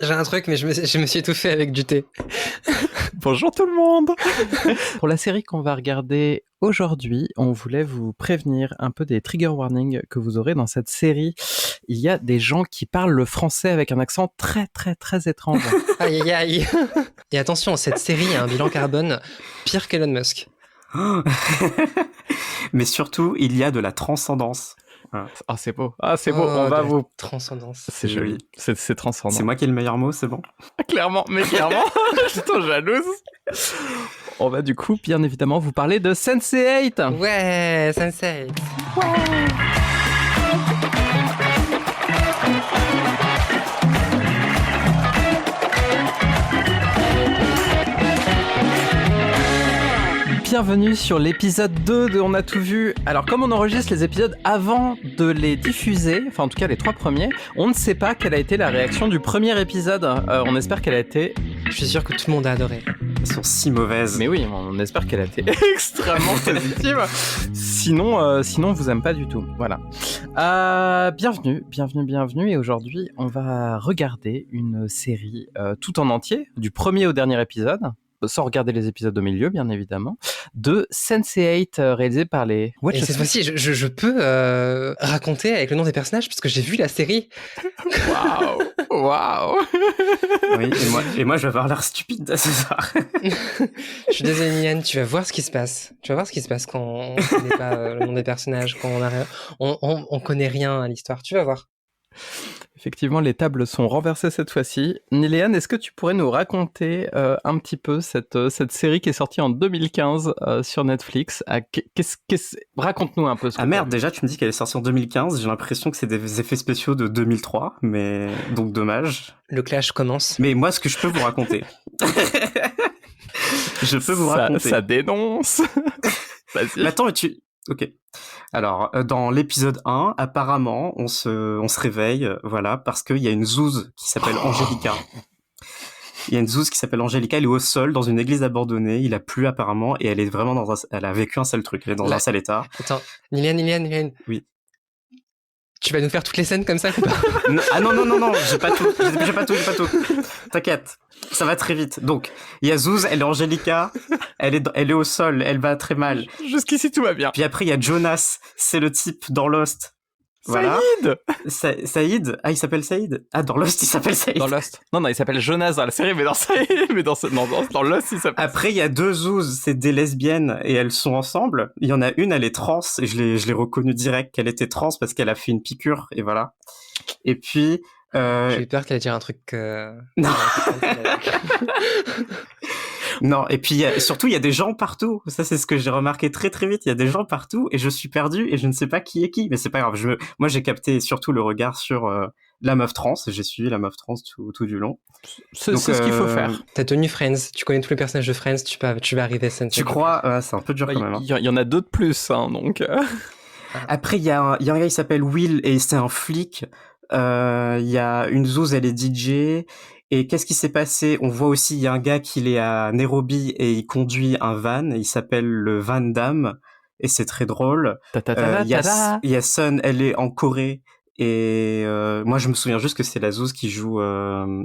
J'ai un truc, mais je me suis étouffé avec du thé. Bonjour tout le monde. Pour la série qu'on va regarder aujourd'hui, on voulait vous prévenir un peu des trigger warnings que vous aurez dans cette série. Il y a des gens qui parlent le français avec un accent très très très étrange. Aïe aïe aïe. Et attention, cette série a un bilan carbone pire qu'Elon Musk. Mais surtout, il y a de la transcendance. Ah, c'est beau. Ah, c'est beau. On va vous... Transcendance. C'est joli. C'est transcendant. C'est moi qui ai le meilleur mot, c'est bon. Clairement, mais clairement. Je suis trop jalouse. On va du coup, bien évidemment, vous parler de Sense8. Ouais, Sensei. Bienvenue sur l'épisode 2 de On a tout vu. Alors comme on enregistre les épisodes avant de les diffuser, enfin en tout cas les 3 premiers, on ne sait pas quelle a été la réaction du premier épisode. On espère qu'elle a été... Je suis sûr que tout le monde a adoré. Elles sont si mauvaises. Mais oui, on espère qu'elle a été extrêmement positive. Sinon, on vous aime pas du tout. Voilà. Bienvenue. Et aujourd'hui, on va regarder une série tout en entier, du premier au dernier épisode, sans regarder les épisodes au milieu, bien évidemment, de Sense8, réalisé par les... Et cette fois-ci, je peux raconter avec le nom des personnages, parce que j'ai vu la série. Waouh. Oui, et moi, je vais avoir l'air stupide ce soir. Je suis désolé, Nian, tu vas voir ce qui se passe. Tu vas voir ce qui se passe quand on connaît pas le nom des personnages, quand on connaît rien à l'histoire. Tu vas voir. Effectivement, les tables sont renversées cette fois-ci. Niléane, est-ce que tu pourrais nous raconter un petit peu cette série qui est sortie en 2015 sur Netflix? Raconte-nous un peu ce que... Ah merde, déjà tu me dis qu'elle est sortie en 2015, j'ai l'impression que c'est des effets spéciaux de 2003, mais donc dommage. Le clash commence. Mais moi, ce que je peux vous raconter... Ça dénonce. Vas-y. Mais attends, Ok. Alors, dans l'épisode 1, apparemment, on se réveille, voilà, parce qu'il y a une zouze qui s'appelle Angelica. Il y a une zouze qui s'appelle Angelica, elle est au sol, dans une église abandonnée, il a plu apparemment, et elle est vraiment elle a vécu un sale truc, elle est dans un sale état. Attends, Nilan. Oui. Tu vas nous faire toutes les scènes comme ça ou pas? Non, j'ai pas tout. T'inquiète, ça va très vite. Donc, il y a Zouz, elle est Angelica, elle est au sol, elle va très mal. Jusqu'ici, tout va bien. Puis après, il y a Jonas, c'est le type dans Lost. Voilà. Saïd. Ah, il s'appelle Saïd. Ah, dans Lost, il s'appelle Saïd. Dans Lost. Non, il s'appelle Jonas dans la série, mais dans Lost, il s'appelle... Après, il y a deux Zouz, c'est des lesbiennes, et elles sont ensemble. Il y en a une, elle est trans, et je l'ai reconnue direct qu'elle était trans parce qu'elle a fait une piqûre, et voilà. Et puis... J'ai eu peur qu'elle allait dire un truc... Non. Non, et puis surtout, il y a des gens partout. Ça, c'est ce que j'ai remarqué très très vite. Il y a des gens partout, et je suis perdu, et je ne sais pas qui est qui. Mais c'est pas grave. Moi, j'ai capté surtout le regard sur la meuf trans. J'ai suivi la meuf trans tout du long. C'est ce qu'il faut faire. T'as tenu Friends. Tu connais tous les personnages de Friends. Tu vas arriver à Sense8. Tu crois? C'est un peu dur quand même. Il y en a deux de plus, hein, donc... Après, il y a un gars, il s'appelle Will, et c'est un flic. Il y a une zouze, elle est DJ. Et qu'est-ce qui s'est passé? On voit aussi, il y a un gars qui est à Nairobi et il conduit un van. Il s'appelle le Van Damme et c'est très drôle. Il y a Sun, elle est en Corée. Et moi, je me souviens juste que c'est la zouze qui joue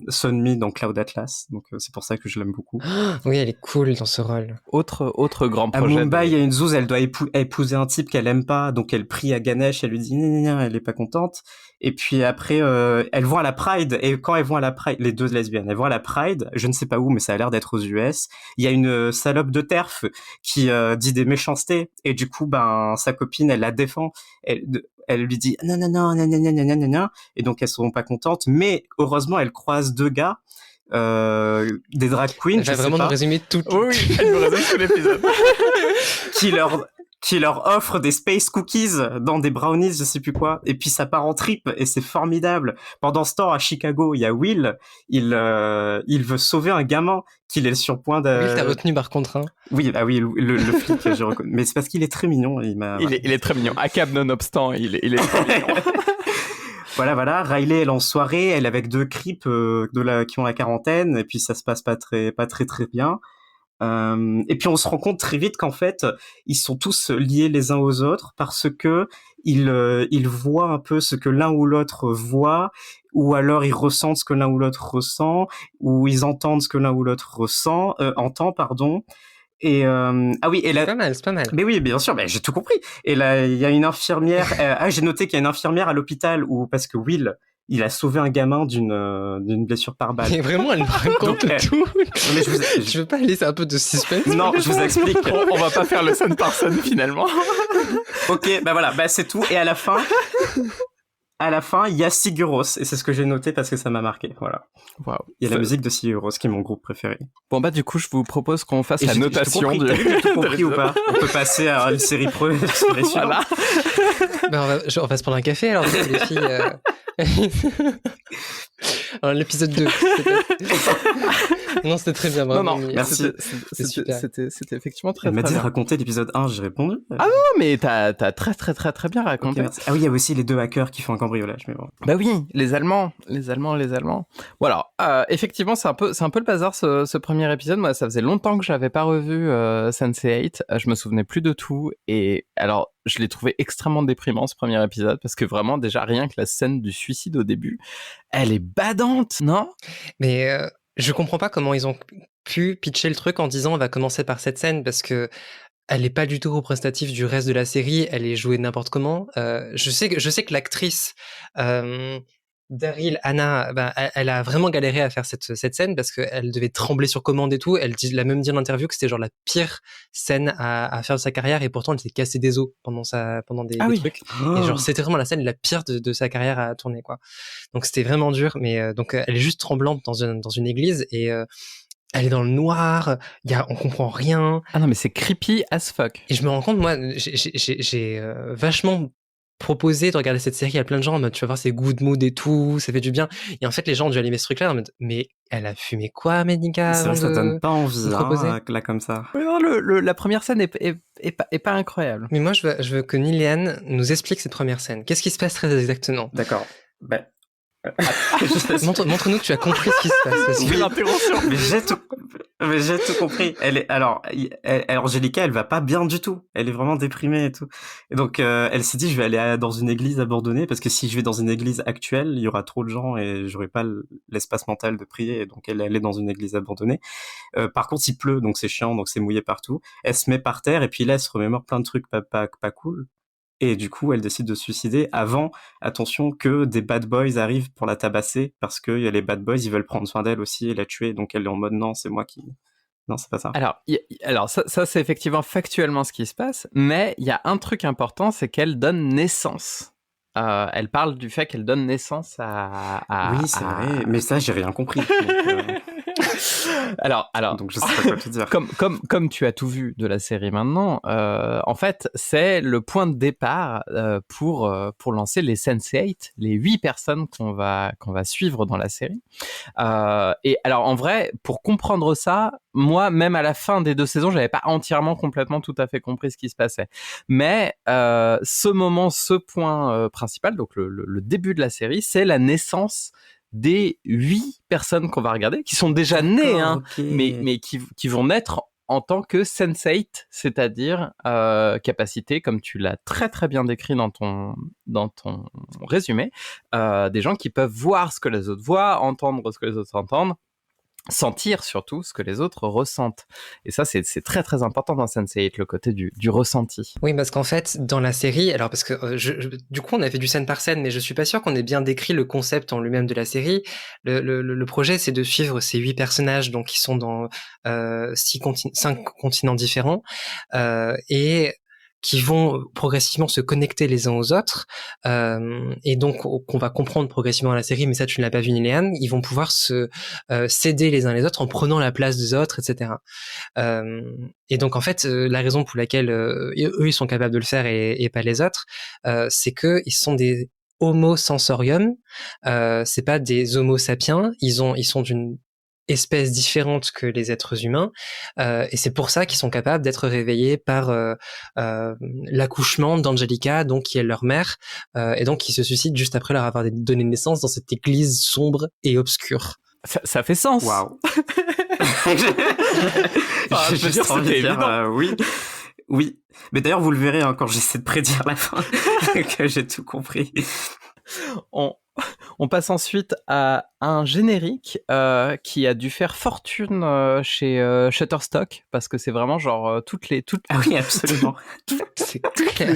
Sunmi dans Cloud Atlas. Donc c'est pour ça que je l'aime beaucoup. Oui, elle est cool dans ce rôle. Autre grand projet. À Mumbai, il y a une zouze, elle doit épouser un type qu'elle aime pas. Donc elle prie à Ganesh, elle lui dit elle est pas contente. Et puis après, elles vont à la Pride. Et quand elles vont à la Pride, les deux lesbiennes, elles vont à la Pride, je ne sais pas où, mais ça a l'air d'être aux US. Il y a une salope de TERF qui dit des méchancetés. Et du coup, sa copine, elle la défend. Elle lui dit non. Et donc, elles sont pas contentes. Mais heureusement, elle croise deux gars. Des drag queens. Elle va vraiment nous résumer tout. Oui, elle nous résume tout l'épisode. qui leur offre des space cookies dans des brownies, je sais plus quoi, et puis ça part en trip, et c'est formidable. Pendant ce temps, à Chicago, il y a Will, il veut sauver un gamin qu'il est sur point de... Will, t'as retenu par contre, hein. Oui, le flic, je reconnais. Mais c'est parce qu'il est très mignon, il est très mignon. Accab nonobstant, il est très mignon. Voilà. Riley, elle est en soirée, elle est avec deux creeps qui ont la quarantaine, et puis ça se passe pas très bien. Et puis on se rend compte très vite qu'en fait, ils sont tous liés les uns aux autres parce que ils voient un peu ce que l'un ou l'autre voit, ou alors ils ressentent ce que l'un ou l'autre ressent, ou ils entendent ce que l'un ou l'autre entend, pardon. Et ah oui, et là, C'est pas mal. mais oui, bien sûr, j'ai tout compris. Et là, il y a une infirmière. J'ai noté qu'il y a une infirmière à l'hôpital où parce que Will, il a sauvé un gamin d'une blessure par balle. Mais vraiment, elle me raconte Donc, tout. Mais Je veux pas laisser un peu de suspense. non, je vous explique. On va pas faire le scène par scène finalement. Ok, voilà, c'est tout. Et à la fin, il y a Siguros, et c'est ce que j'ai noté parce que ça m'a marqué. Voilà. Waouh. Il y a la musique de Siguros qui est mon groupe préféré. Bon du coup, je vous propose qu'on fasse Et la notation du. J'ai tout compris ou pas? On peut passer à une série Voilà. On va se prendre un café alors, les filles. Alors, l'épisode 2. Non, c'était très bien. Non, merci. C'était effectivement très, Elle m'a très dit de bien. raconter l'épisode 1, j'ai répondu. Ah non, mais t'as très, très, très, très bien raconté. Okay, ah oui, il y a aussi les 2 hackers qui font un cambriolage, mais bon. Bah oui, les Allemands. Voilà, effectivement, c'est un peu le bazar ce premier épisode. Moi, ça faisait longtemps que j'avais pas revu Sense8. Je me souvenais plus de tout, et alors je l'ai trouvé extrêmement déprimant ce premier épisode parce que vraiment déjà rien que la scène du suicide au début, elle est badante, non? Mais je comprends pas comment ils ont pu pitcher le truc en disant on va commencer par cette scène parce que elle est pas du tout représentative du reste de la série, elle est jouée n'importe comment. Je sais que l'actrice Daryl Hannah, elle a vraiment galéré à faire cette scène parce qu'elle devait trembler sur commande et tout. Elle l'a même dit en interview que c'était genre la pire scène à faire de sa carrière, et pourtant elle s'est cassé des os pendant des trucs. Et genre c'était vraiment la scène la pire de sa carrière à tourner, quoi. Donc c'était vraiment dur, mais donc elle est juste tremblante dans une église, et elle est dans le noir, on comprend rien. Ah non, mais c'est creepy as fuck. Et je me rends compte, moi, j'ai vachement proposé de regarder cette série à plein de gens en mode, tu vas voir, c'est good mood et tout, ça fait du bien. Et en fait, les gens ont dû allumer ce truc-là en mode, mais elle a fumé quoi, Médica? C'est vrai, ça donne pas envie, hein, là, comme ça. Oui, non, la première scène est pas incroyable. Mais moi, je veux que Niliane nous explique cette première scène. Qu'est-ce qui se passe très exactement? D'accord. Montre-nous que tu as compris ce qui se passe. Parce que... l'intervention. Mais j'ai tout compris. Alors, Angelica, elle va pas bien du tout. Elle est vraiment déprimée et tout. Et donc, elle s'est dit, je vais aller dans une église abandonnée parce que si je vais dans une église actuelle, il y aura trop de gens et j'aurai pas l'espace mental de prier. Et donc, elle est allée dans une église abandonnée. Par contre, il pleut, donc c'est chiant, donc c'est mouillé partout. Elle se met par terre et puis là, elle se remémore plein de trucs pas cool. Et du coup, elle décide de se suicider avant, attention, que des bad boys arrivent pour la tabasser, parce que les bad boys, ils veulent prendre soin d'elle aussi et la tuer. Donc elle est en mode non, c'est moi qui... Non, c'est pas ça. Alors ça c'est effectivement factuellement ce qui se passe, mais il y a un truc important, c'est qu'elle donne naissance. Elle parle du fait qu'elle donne naissance à... Oui, c'est vrai, mais ça, j'ai rien compris. Alors, donc je sais pas quoi te dire. Comme tu as tout vu de la série maintenant, en fait, c'est le point de départ pour lancer les Sense8, les 8 personnes qu'on va suivre dans la série. Et alors, en vrai, pour comprendre ça, moi, même à la fin des 2 saisons, j'avais pas entièrement, complètement, tout à fait compris ce qui se passait. Mais ce point principal, donc le début de la série, c'est la naissance des 8 personnes qu'on va regarder, qui sont déjà nées, hein, okay. mais qui vont naître en tant que Sense8, c'est-à-dire capacité, comme tu l'as très très bien décrit dans ton résumé, des gens qui peuvent voir ce que les autres voient, entendre ce que les autres entendent, sentir surtout ce que les autres ressentent. Et ça, c'est très très important dans Sense8, le côté du ressenti. Oui, parce qu'en fait, dans la série, alors parce que du coup, on a fait du scène par scène, mais je suis pas sûr qu'on ait bien décrit le concept en lui-même de la série. Le projet, c'est de suivre ces 8 personnages, donc qui sont dans 5 continents différents, et qui vont progressivement se connecter les uns aux autres, et donc qu'on va comprendre progressivement dans la série, mais ça tu ne l'as pas vu Niléane, ils vont pouvoir se s'aider les uns les autres en prenant la place des autres, etc. Et donc en fait, la raison pour laquelle eux ils sont capables de le faire et pas les autres, c'est que ils sont des Homo sensorium, c'est pas des Homo sapiens, ils sont d'une espèces différentes que les êtres humains, et c'est pour ça qu'ils sont capables d'être réveillés par l'accouchement d'Angelica, donc qui est leur mère, et donc qui se suicide juste après leur avoir donné naissance dans cette église sombre et obscure. Ça fait sens. Waouh. Je veux dire, c'était évident. Oui. Mais d'ailleurs, vous le verrez quand j'essaie de prédire la fin, que j'ai tout compris. On passe ensuite à un générique qui a dû faire fortune chez Shutterstock, parce que c'est vraiment genre toutes Ah oui, absolument. C'est clair.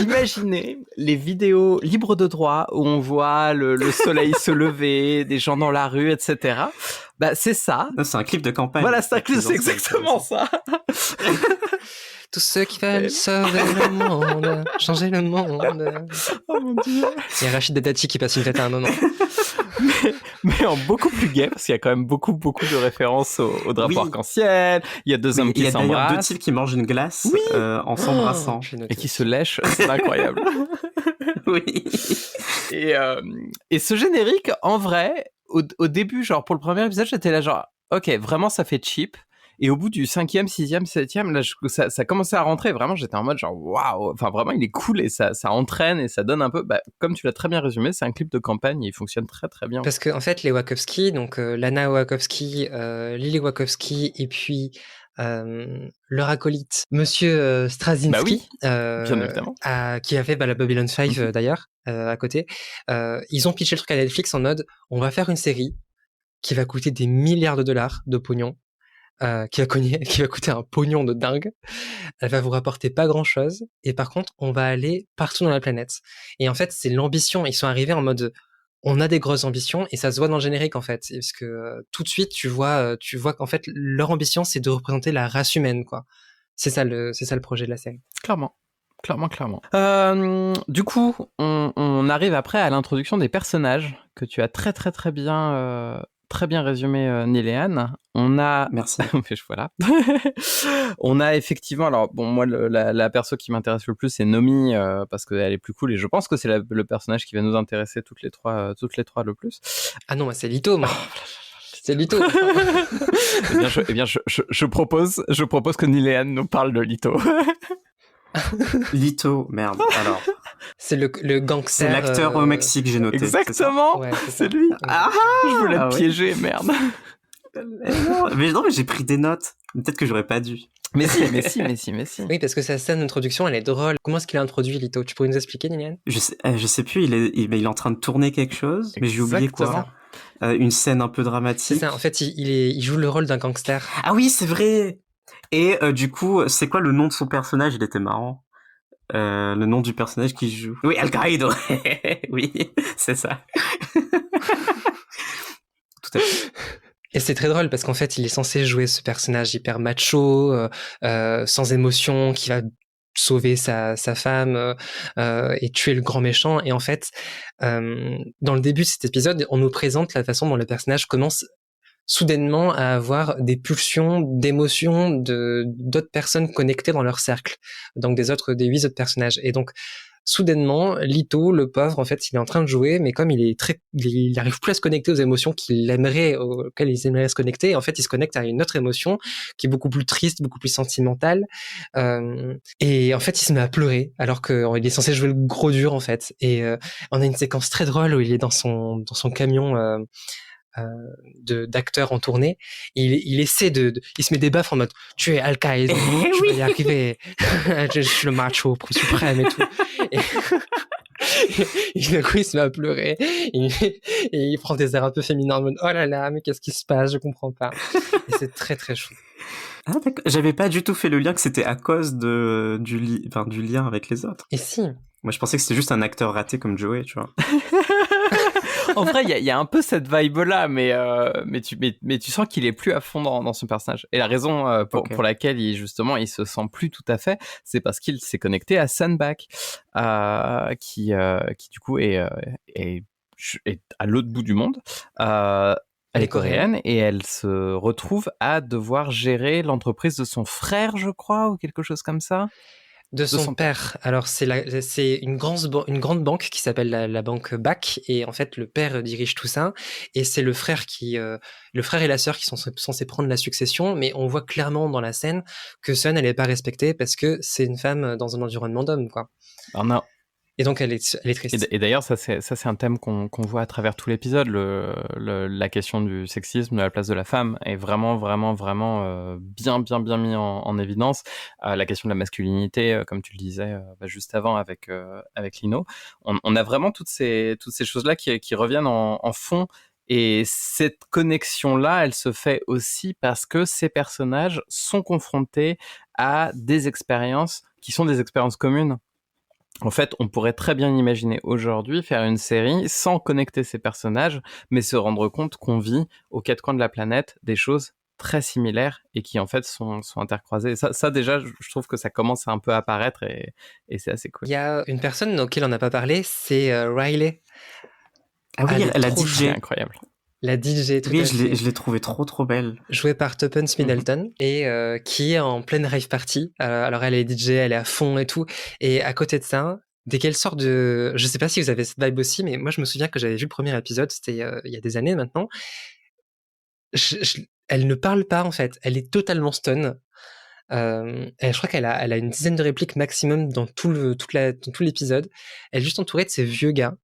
Imaginez les vidéos libres de droit où on voit le soleil se lever, des gens dans la rue, etc. Bah, c'est ça. Non, c'est un clip de campagne. Voilà, c'est exactement ça. Tous ceux qui veulent sauver le monde, changer le monde. Oh mon Dieu. Il y a Rachid Dati qui passe une fête à un moment. mais en beaucoup plus gay, parce qu'il y a quand même beaucoup de références au drapeau arc-en-ciel. Il y a deux hommes qui s'embrassent. Il y a d'ailleurs 2 types qui mangent une glace en s'embrassant. Et qui se lèchent, c'est incroyable. Oui. Et ce générique, en vrai, au début, genre pour le premier épisode, j'étais là genre, ok, vraiment ça fait cheap. Et au bout du 5e, 6e, 7e, là, ça commençait à rentrer. Vraiment, j'étais en mode genre, waouh! Enfin, vraiment, il est cool et ça entraîne et ça donne un peu, comme tu l'as très bien résumé, c'est un clip de campagne et il fonctionne très, très bien. Parce que, en fait, les Wachowski, donc, Lana Wachowski, Lily Wachowski, et puis, leur acolyte, Monsieur Straczynski, bien évidemment. qui a fait la Babylon 5 d'ailleurs, à côté, ils ont pitché le truc à Netflix en mode, on va faire une série qui va coûter des milliards de dollars de pognon. Qui va coûter un pognon de dingue. Elle va vous rapporter pas grand chose. Et par contre, on va aller partout dans la planète. Et en fait, c'est l'ambition. Ils sont arrivés en mode, on a des grosses ambitions et ça se voit dans le générique en fait. Parce que tout de suite, tu vois qu'en fait, leur ambition, c'est de représenter la race humaine, quoi. C'est ça le projet de la série. Clairement. Du coup, on arrive après à l'introduction des personnages que tu as très très très bien résumé, Niléane. On a... Merci. Voilà. On a effectivement... Alors, bon, moi, la perso qui m'intéresse le plus, c'est Nomi, parce qu'elle est plus cool, et je pense que c'est le personnage qui va nous intéresser toutes les trois le plus. Ah non, c'est Lito, moi. C'est Lito. Eh bien, je propose que Niléane nous parle de Lito. Lito, merde, alors. C'est le gangster. C'est l'acteur au Mexique, j'ai noté. Exactement, c'est lui. Je voulais te piéger, merde. Mais j'ai pris des notes. Peut-être que j'aurais pas dû. Mais si. Oui, parce que sa scène d'introduction, elle est drôle. Comment est-ce qu'il a introduit Lito? Tu pourrais nous expliquer, Niliane? Je sais plus, il est en train de tourner quelque chose, mais j'ai oublié quoi. Une scène un peu dramatique. C'est ça, en fait, il joue le rôle d'un gangster. Ah oui, c'est vrai. Et du coup, c'est quoi le nom de son personnage? Il était marrant. Le nom du personnage qu'il joue. Oui, Al-Qaïdo. Oui, c'est ça. Tout à fait. Et c'est très drôle parce qu'en fait, il est censé jouer ce personnage hyper macho, sans émotion, qui va sauver sa femme et tuer le grand méchant. Et en fait, dans le début de cet épisode, on nous présente la façon dont le personnage commence soudainement à avoir des pulsions d'émotions d'autres personnes connectées dans leur cercle, donc des 8 autres personnages. Et donc soudainement, Lito, le pauvre, en fait, il est en train de jouer, mais comme il arrive plus à se connecter aux émotions auxquelles il aimerait se connecter, en fait, il se connecte à une autre émotion qui est beaucoup plus triste, beaucoup plus sentimentale, et en fait, il se met à pleurer, alors qu'il est censé jouer le gros dur, en fait. Et on a une séquence très drôle où il est dans son camion, d'acteurs en tournée, il essaie il se met des baffes en mode tu es Al-Qaïda, tu vas y arriver, je suis le macho suprême et tout, et d'un coup il se met à pleurer et il prend des airs un peu féminins en mode oh là là, mais qu'est-ce qui se passe, je comprends pas. Et c'est très très chou. Ah d'accord, j'avais pas du tout fait le lien que c'était à cause du lien avec les autres. Et si, moi je pensais que c'était juste un acteur raté comme Joey, tu vois. En vrai, il y a un peu cette vibe-là, mais tu sens qu'il est plus à fond dans son personnage. Et la raison pour laquelle il se sent plus tout à fait, c'est parce qu'il s'est connecté à Sunback, qui du coup est à l'autre bout du monde. Elle est coréenne et elle se retrouve à devoir gérer l'entreprise de son frère, je crois, ou quelque chose comme ça. De son père. Alors c'est une grande banque qui s'appelle la banque BAC, et en fait le père dirige tout ça, et c'est le frère et la sœur qui sont censés prendre la succession, mais on voit clairement dans la scène que Sun, elle est pas respectée parce que c'est une femme dans un environnement d'homme, quoi. Ah non. Et donc elle est triste. Et d'ailleurs, ça c'est un thème qu'on voit à travers tout l'épisode. La question du sexisme, de la place de la femme est vraiment bien mis en évidence. La question de la masculinité, comme tu le disais juste avant avec Lino. On a vraiment toutes ces choses-là qui reviennent en fond. Et cette connexion-là, elle se fait aussi parce que ces personnages sont confrontés à des expériences qui sont des expériences communes. En fait, on pourrait très bien imaginer aujourd'hui faire une série sans connecter ces personnages, mais se rendre compte qu'on vit aux quatre coins de la planète des choses très similaires et qui en fait sont intercroisées. Ça déjà, je trouve que ça commence à un peu apparaître et c'est assez cool. Il y a une personne auquel on n'a pas parlé, c'est Riley. Ah oui, la DJ. C'est incroyable. La DJ, tout oui, à fait. je l'ai trouvée trop belle. Jouée par Tuppence Middleton et qui est en pleine rave party. Alors elle est DJ, elle est à fond et tout. Et à côté de ça, dès qu'elle sort de... Je sais pas si vous avez cette vibe aussi, mais moi je me souviens que j'avais vu le premier épisode, c'était il y a des années maintenant. Elle ne parle pas en fait, elle est totalement stun. Je crois qu'elle a une dizaine de répliques maximum dans tout l'épisode. Elle est juste entourée de ces vieux gars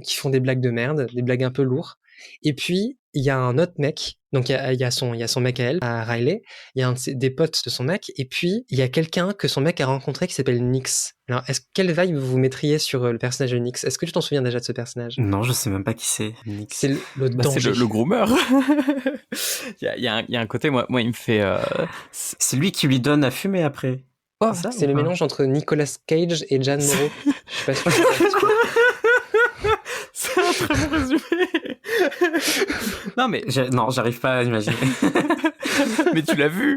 qui font des blagues de merde, des blagues un peu lourdes. Et puis il y a un autre mec, donc il y a son mec à elle, à Riley. Il y a des potes de son mec, et puis il y a quelqu'un que son mec a rencontré qui s'appelle Nyx. Alors, quelle vibe vous mettriez sur le personnage de Nyx? Est-ce que tu t'en souviens déjà de ce personnage? Non, je sais même pas qui c'est. Nyx. C'est le danger. C'est le groomer. il y a un côté, moi il me fait. C'est lui qui lui donne à fumer après. Oh, c'est le mélange entre Nicolas Cage et Jeanne Moreau. Je suis pas sûr. C'est un très bon résumé. Non mais non, j'arrive pas à imaginer. Mais tu l'as vu.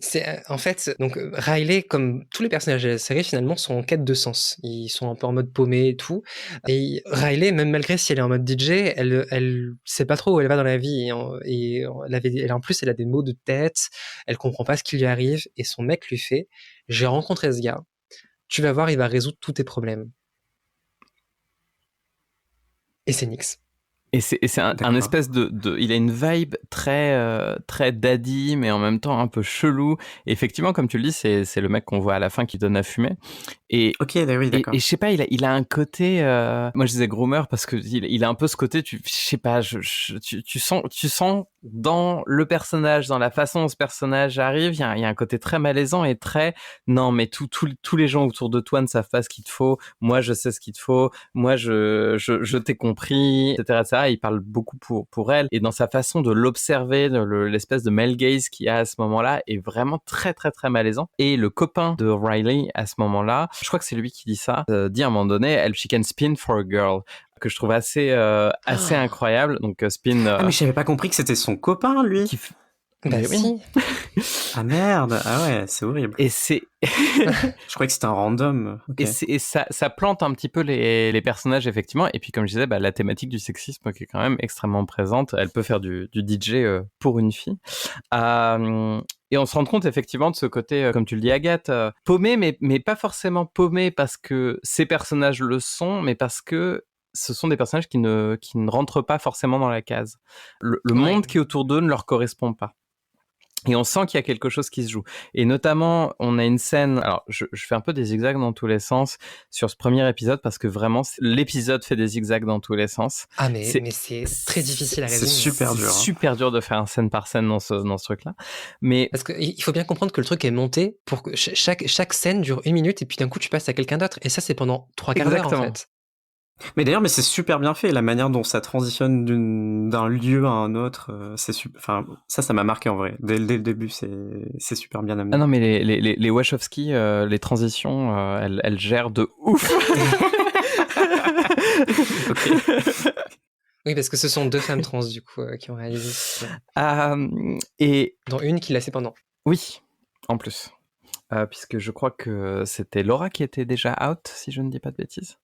C'est en fait donc Riley, comme tous les personnages de la série, finalement sont en quête de sens. Ils sont un peu en mode paumé et tout. Et Riley, même malgré si elle est en mode DJ, elle sait pas trop où elle va dans la vie. Et en plus, elle a des maux de tête. Elle comprend pas ce qui lui arrive. Et son mec lui fait: j'ai rencontré ce gars. Tu vas voir, il va résoudre tous tes problèmes. Et c'est Nyx. Et c'est un espèce il a une vibe très daddy, mais en même temps un peu chelou. Et effectivement, comme tu le dis, c'est le mec qu'on voit à la fin qui donne à fumer. Et oui, d'accord. Et je sais pas, il a un côté, moi je disais groomer parce que il a un peu ce côté, je sais pas, tu sens dans le personnage, dans la façon dont ce personnage arrive, il y a un côté très malaisant et très, non mais tous les gens autour de toi ne savent pas ce qu'il te faut. Moi je sais ce qu'il te faut. Moi je t'ai compris, etc. Il parle beaucoup pour elle, et dans sa façon de l'observer, l'espèce de male gaze qu'il y a à ce moment-là est vraiment très très très malaisant. Et le copain de Riley à ce moment-là, je crois que c'est lui qui dit ça, dit à un moment donné, she can spin for a girl, que je trouve assez incroyable. Donc spin. Ah mais j'avais pas compris que c'était son copain lui. Bah oui. Ah merde, ah ouais, c'est horrible. Et c'est. Je croyais que c'était un random. Okay. Et ça plante un petit peu les personnages, effectivement. Et puis, comme je disais, la thématique du sexisme qui est quand même extrêmement présente. Elle peut faire du DJ pour une fille. Et on se rend compte effectivement de ce côté, comme tu le dis, Agathe, paumé, mais pas forcément paumé parce que ces personnages le sont, mais parce que ce sont des personnages qui ne rentrent pas forcément dans la case. Le monde qui est autour d'eux ne leur correspond pas. Et on sent qu'il y a quelque chose qui se joue. Et notamment, on a une scène... Alors, je fais un peu des zigzags dans tous les sens sur ce premier épisode, parce que vraiment, l'épisode fait des zigzags dans tous les sens. Ah, mais c'est très difficile à résumer. C'est super dur. C'est super dur de faire un scène par scène dans ce truc-là. Mais... Parce qu'il faut bien comprendre que le truc est monté pour que chaque scène dure 1 minute, et puis d'un coup, tu passes à quelqu'un d'autre. Et ça, c'est pendant 3 quarts d'heure, en fait. Mais d'ailleurs, c'est super bien fait, la manière dont ça transitionne d'un lieu à un autre, c'est super. Enfin, ça m'a marqué en vrai. Dès le début, c'est super bien amené. Ah non, mais les Wachowski, les transitions, elles gèrent de ouf. Oui, parce que ce sont 2 femmes trans du coup qui ont réalisé. Et dont une qui l'a fait pendant. Oui, en plus, puisque je crois que c'était Laura qui était déjà out, si je ne dis pas de bêtises.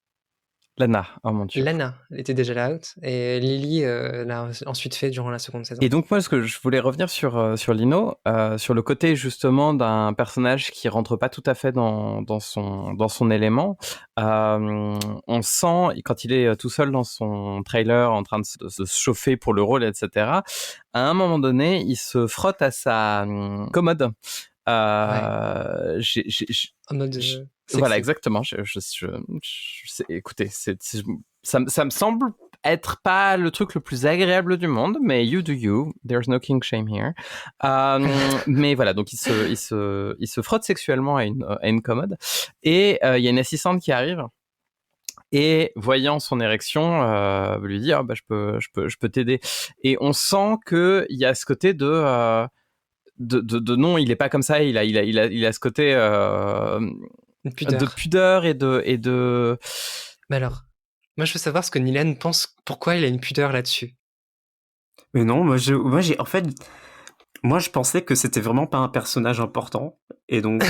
Lana, oh mon Dieu. Lana était déjà là out, et Lily l'a ensuite fait durant la seconde saison. Et donc moi, ce que je voulais revenir sur Lino, sur le côté justement d'un personnage qui rentre pas tout à fait dans son élément. On sent, quand il est tout seul dans son trailer en train de se chauffer pour le rôle, etc., à un moment donné, il se frotte à sa commode En mode. Voilà, exactement. Écoutez, ça me semble être pas le truc le plus agréable du monde, mais you do you. There's no king shame here. Mais voilà, donc il se frotte sexuellement à une commode, et il y a une assistante qui arrive. Et voyant son érection, lui dit je peux t'aider. Et on sent que il y a ce côté de non, il est pas comme ça. Il a ce côté de pudeur et de. Mais alors, moi je veux savoir ce que Nilène pense. Pourquoi il a une pudeur là-dessus? Mais non, moi je pensais que c'était vraiment pas un personnage important, et donc.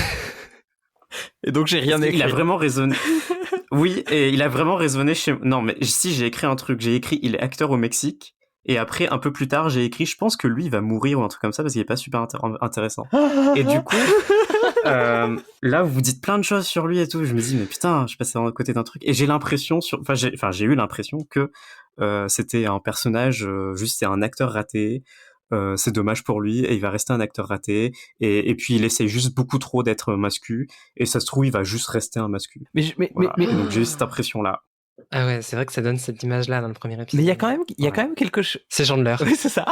Et donc j'ai rien écrit. Il a vraiment raisonné. Oui, et il a vraiment raisonné chez. Non, mais si, j'ai écrit un truc. J'ai écrit il est acteur au Mexique. Et après, un peu plus tard, j'ai écrit je pense que lui, il va mourir ou un truc comme ça parce qu'il est pas super intéressant. Et du coup, là, vous dites plein de choses sur lui et tout. Je me dis, mais putain, je suis passé à côté d'un truc. Et j'ai l'impression j'ai eu l'impression que c'était un personnage, juste c'est un acteur raté. C'est dommage pour lui, et il va rester un acteur raté, et puis il essaye juste beaucoup trop d'être mascu, et ça se trouve il va juste rester un mascu. Donc j'ai eu cette impression là. Ah ouais, c'est vrai que ça donne cette image là dans le premier épisode. Mais il y a quand même quelque chose. C'est Chandler. Oui, c'est ça.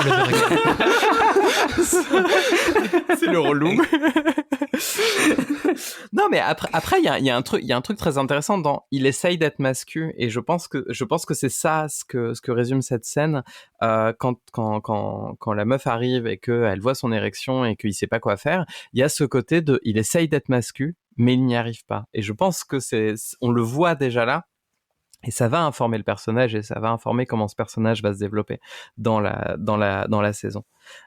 C'est le relou. Non, mais après il y a un truc très intéressant dans il essaye d'être mascu, et je pense que c'est ça ce que résume cette scène, quand la meuf arrive et qu'elle voit son érection et qu'il sait pas quoi faire. Il y a ce côté de il essaye d'être mascu mais il n'y arrive pas, et je pense que on le voit déjà là. Et ça va informer le personnage, et ça va informer comment ce personnage va se développer dans la saison.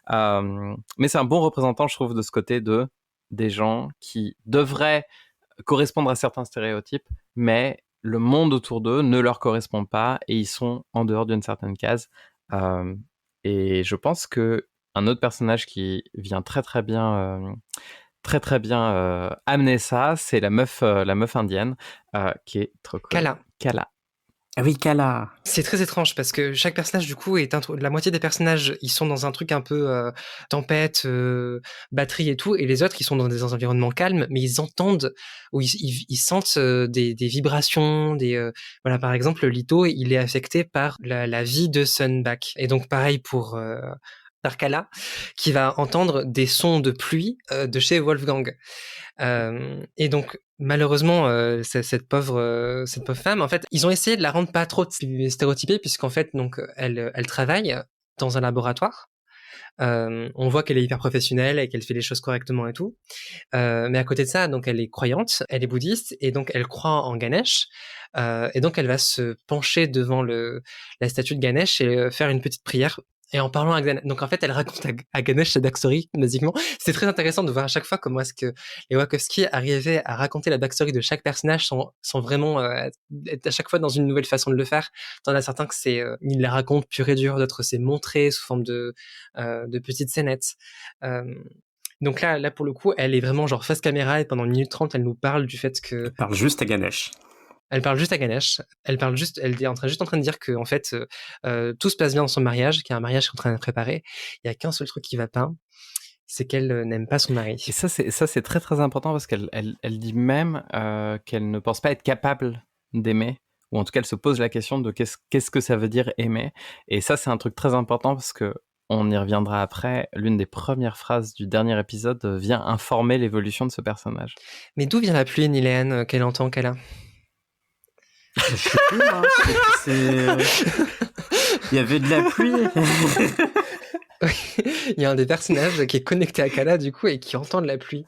Mais c'est un bon représentant, je trouve, de ce côté des gens qui devraient correspondre à certains stéréotypes, mais le monde autour d'eux ne leur correspond pas, et ils sont en dehors d'une certaine case. Et je pense que un autre personnage qui vient très très bien amener ça, c'est la meuf indienne, qui est trop cool. Kala. Ah oui, Kala. C'est très étrange parce que chaque personnage, du coup, la moitié des personnages, ils sont dans un truc un peu tempête, batterie et tout, et les autres, ils sont dans des environnements calmes, mais ils entendent, ou ils sentent des vibrations, voilà, par exemple, Lito, il est affecté par la vie de Sunback. Et donc, pareil pour Kala, qui va entendre des sons de pluie de chez Wolfgang. Et donc malheureusement cette pauvre femme, en fait ils ont essayé de la rendre pas trop stéréotypée, puisqu'en fait donc elle travaille dans un laboratoire. On voit qu'elle est hyper professionnelle et qu'elle fait les choses correctement et tout, mais à côté de ça, donc elle est croyante, elle est bouddhiste, et donc elle croit en Ganesh, et donc elle va se pencher devant la statue de Ganesh et faire une petite prière. Et en parlant à Ganesh, donc en fait, elle raconte à Ganesh sa backstory, basiquement. C'est très intéressant de voir à chaque fois comment est-ce que les Wachowski arrivaient à raconter la backstory de chaque personnage sans vraiment être à chaque fois dans une nouvelle façon de le faire. T'en as certains que ils la racontent pur et dur, d'autres c'est montré sous forme de petites scénettes. Donc là, pour le coup, elle est vraiment genre face caméra, et pendant 1 minute 30, elle nous parle du fait que... Elle parle juste à Ganesh. Elle parle juste à Ganesh. Elle est juste en train de dire que en fait tout se passe bien dans son mariage, qu'il y a un mariage qui est en train de préparer. Il y a qu'un seul truc qui va pas, c'est qu'elle n'aime pas son mari. Et ça c'est très très important, parce qu'elle dit même qu'elle ne pense pas être capable d'aimer, ou en tout cas elle se pose la question de qu'est-ce que ça veut dire aimer. Et ça c'est un truc très important, parce que on y reviendra après. L'une des premières phrases du dernier épisode vient informer l'évolution de ce personnage. Mais d'où vient la pluie, Nilène, qu'elle entend qu'elle a? Je sais plus, moi. Il y avait de la pluie. Il y a un des personnages qui est connecté à Kala, du coup, et qui entend de la pluie.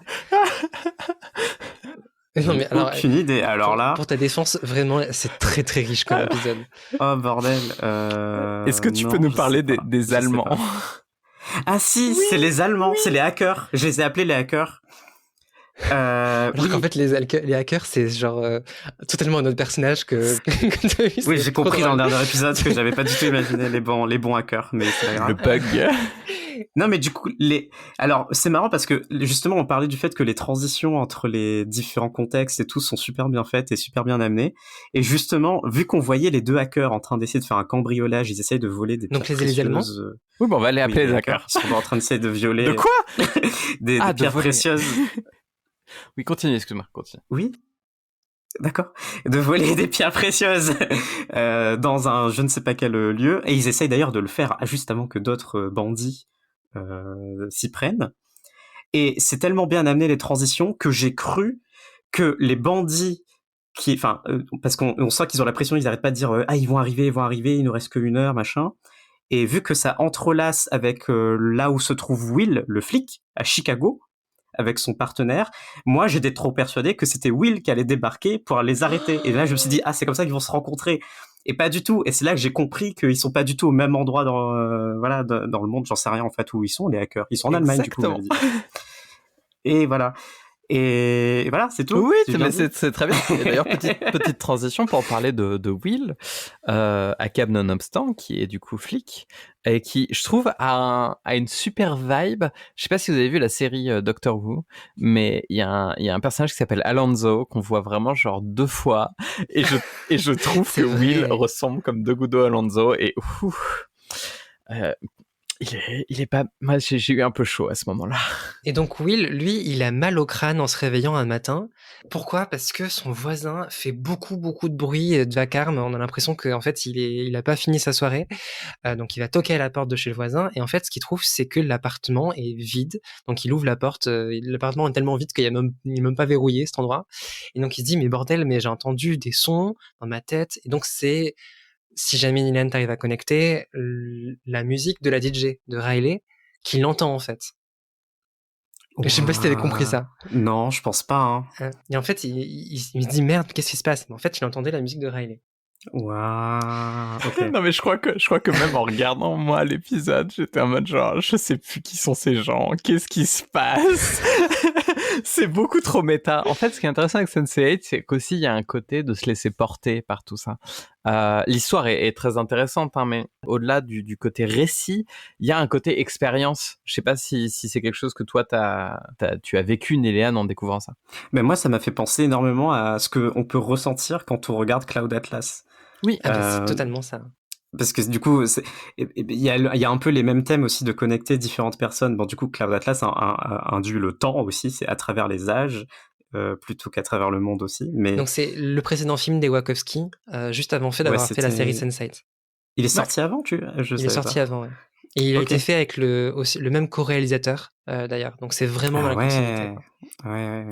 Non, mais alors, aucune idée. Alors là, pour ta défense, vraiment, c'est très très riche comme épisode. Oh bordel. Est-ce que tu peux nous parler des Allemands? Ah si, oui, c'est les Allemands, oui. C'est les hackers. Je les ai appelés les hackers. Alors qu'en fait, les hackers, c'est genre totalement un autre personnage que tu as vu. Oui, j'ai compris dans le dernier épisode que j'avais pas du tout imaginé les bons hackers, mais c'est pas grave. Le bug. Non, mais du coup, alors, c'est marrant parce que, justement, on parlait du fait que les transitions entre les différents contextes et tout sont super bien faites et super bien amenées. Et justement, vu qu'on voyait les deux hackers en train d'essayer de faire un cambriolage, ils essayent de voler des pierres Donc les Allemands. précieuses. Oui, bon, on va les Oui, appeler les les hackers. hackers. Ils sont en train d'essayer de violer. De quoi des de pierres voler. précieuses. Oui, continue, excuse-moi, continue. Oui. D'accord. De voler des pierres précieuses dans un je ne sais pas quel lieu. Et ils essayent d'ailleurs de le faire juste avant que d'autres bandits s'y prennent. Et c'est tellement bien amené les transitions que j'ai cru que les bandits parce qu'on sent qu'ils ont la pression, ils n'arrêtent pas de dire ah ils vont arriver, il nous reste que 1 heure, machin. Et vu que ça entrelace avec là où se trouve Will, le flic, à Chicago, avec son partenaire, moi j'étais trop persuadé que c'était Will qui allait débarquer pour les arrêter. Et là je me suis dit ah c'est comme ça qu'ils vont se rencontrer. Et pas du tout. Et c'est là que j'ai compris qu'ils sont pas du tout au même endroit dans dans le monde. J'en sais rien en fait où ils sont les hackers. Ils sont en Allemagne du coup. Et voilà. Et voilà, c'est tout. Oui, mais c'est très bien. Et d'ailleurs, petite transition pour parler de Will, Akab nonobstant, qui est du coup flic, et qui, je trouve, a une super vibe. Je sais pas si vous avez vu la série Doctor Who, mais il y a un personnage qui s'appelle Alonso, qu'on voit vraiment genre 2 fois, et je trouve que Will ressemble comme 2 gouttes d'eau à Alonso, et il est pas mal, j'ai eu un peu chaud à ce moment-là. Et donc Will, lui, il a mal au crâne en se réveillant un matin. Pourquoi ? Parce que son voisin fait beaucoup de bruit, de vacarme. On a l'impression qu'en fait, il a pas fini sa soirée. Donc il va toquer à la porte de chez le voisin. Et en fait, ce qu'il trouve, c'est que l'appartement est vide. Donc il ouvre la porte. L'appartement est tellement vide qu'il est même pas verrouillé, cet endroit. Et donc il se dit, mais bordel, mais j'ai entendu des sons dans ma tête. Et donc c'est... Si jamais Nilent arrive à connecter, la musique de la DJ, de Riley, qu'il entend en fait. Je sais pas si t'avais compris ça. Non, je pense pas. Hein. Et en fait, il se dit merde, qu'est-ce qui se passe ? Mais en fait, il entendait la musique de Riley. Waouh. Okay. Non mais je crois que même en regardant moi l'épisode, j'étais en mode genre je sais plus qui sont ces gens, qu'est-ce qui se passe. C'est beaucoup trop méta. En fait, ce qui est intéressant avec Sense8, c'est qu'aussi il y a un côté de se laisser porter par tout ça. L'histoire est très intéressante, hein, mais au-delà du côté récit, il y a un côté expérience. Je sais pas si c'est quelque chose que toi tu as vécu, Néléane, en découvrant ça. Mais moi, ça m'a fait penser énormément à ce qu'on peut ressentir quand on regarde Cloud Atlas. Oui, c'est totalement ça. Parce que du coup, il y a un peu les mêmes thèmes aussi de connecter différentes personnes. Bon, du coup, Cloud Atlas induit le temps aussi, c'est à travers les âges. Plutôt qu'à travers le monde aussi. Mais... Donc c'est le précédent film des Wachowski, juste avant d'avoir fait la série Sense8. Il est sorti avant, il est sorti avant, ouais. Et il a été fait avec le même co-réalisateur, d'ailleurs. Donc c'est vraiment dans la continuité. Ouais.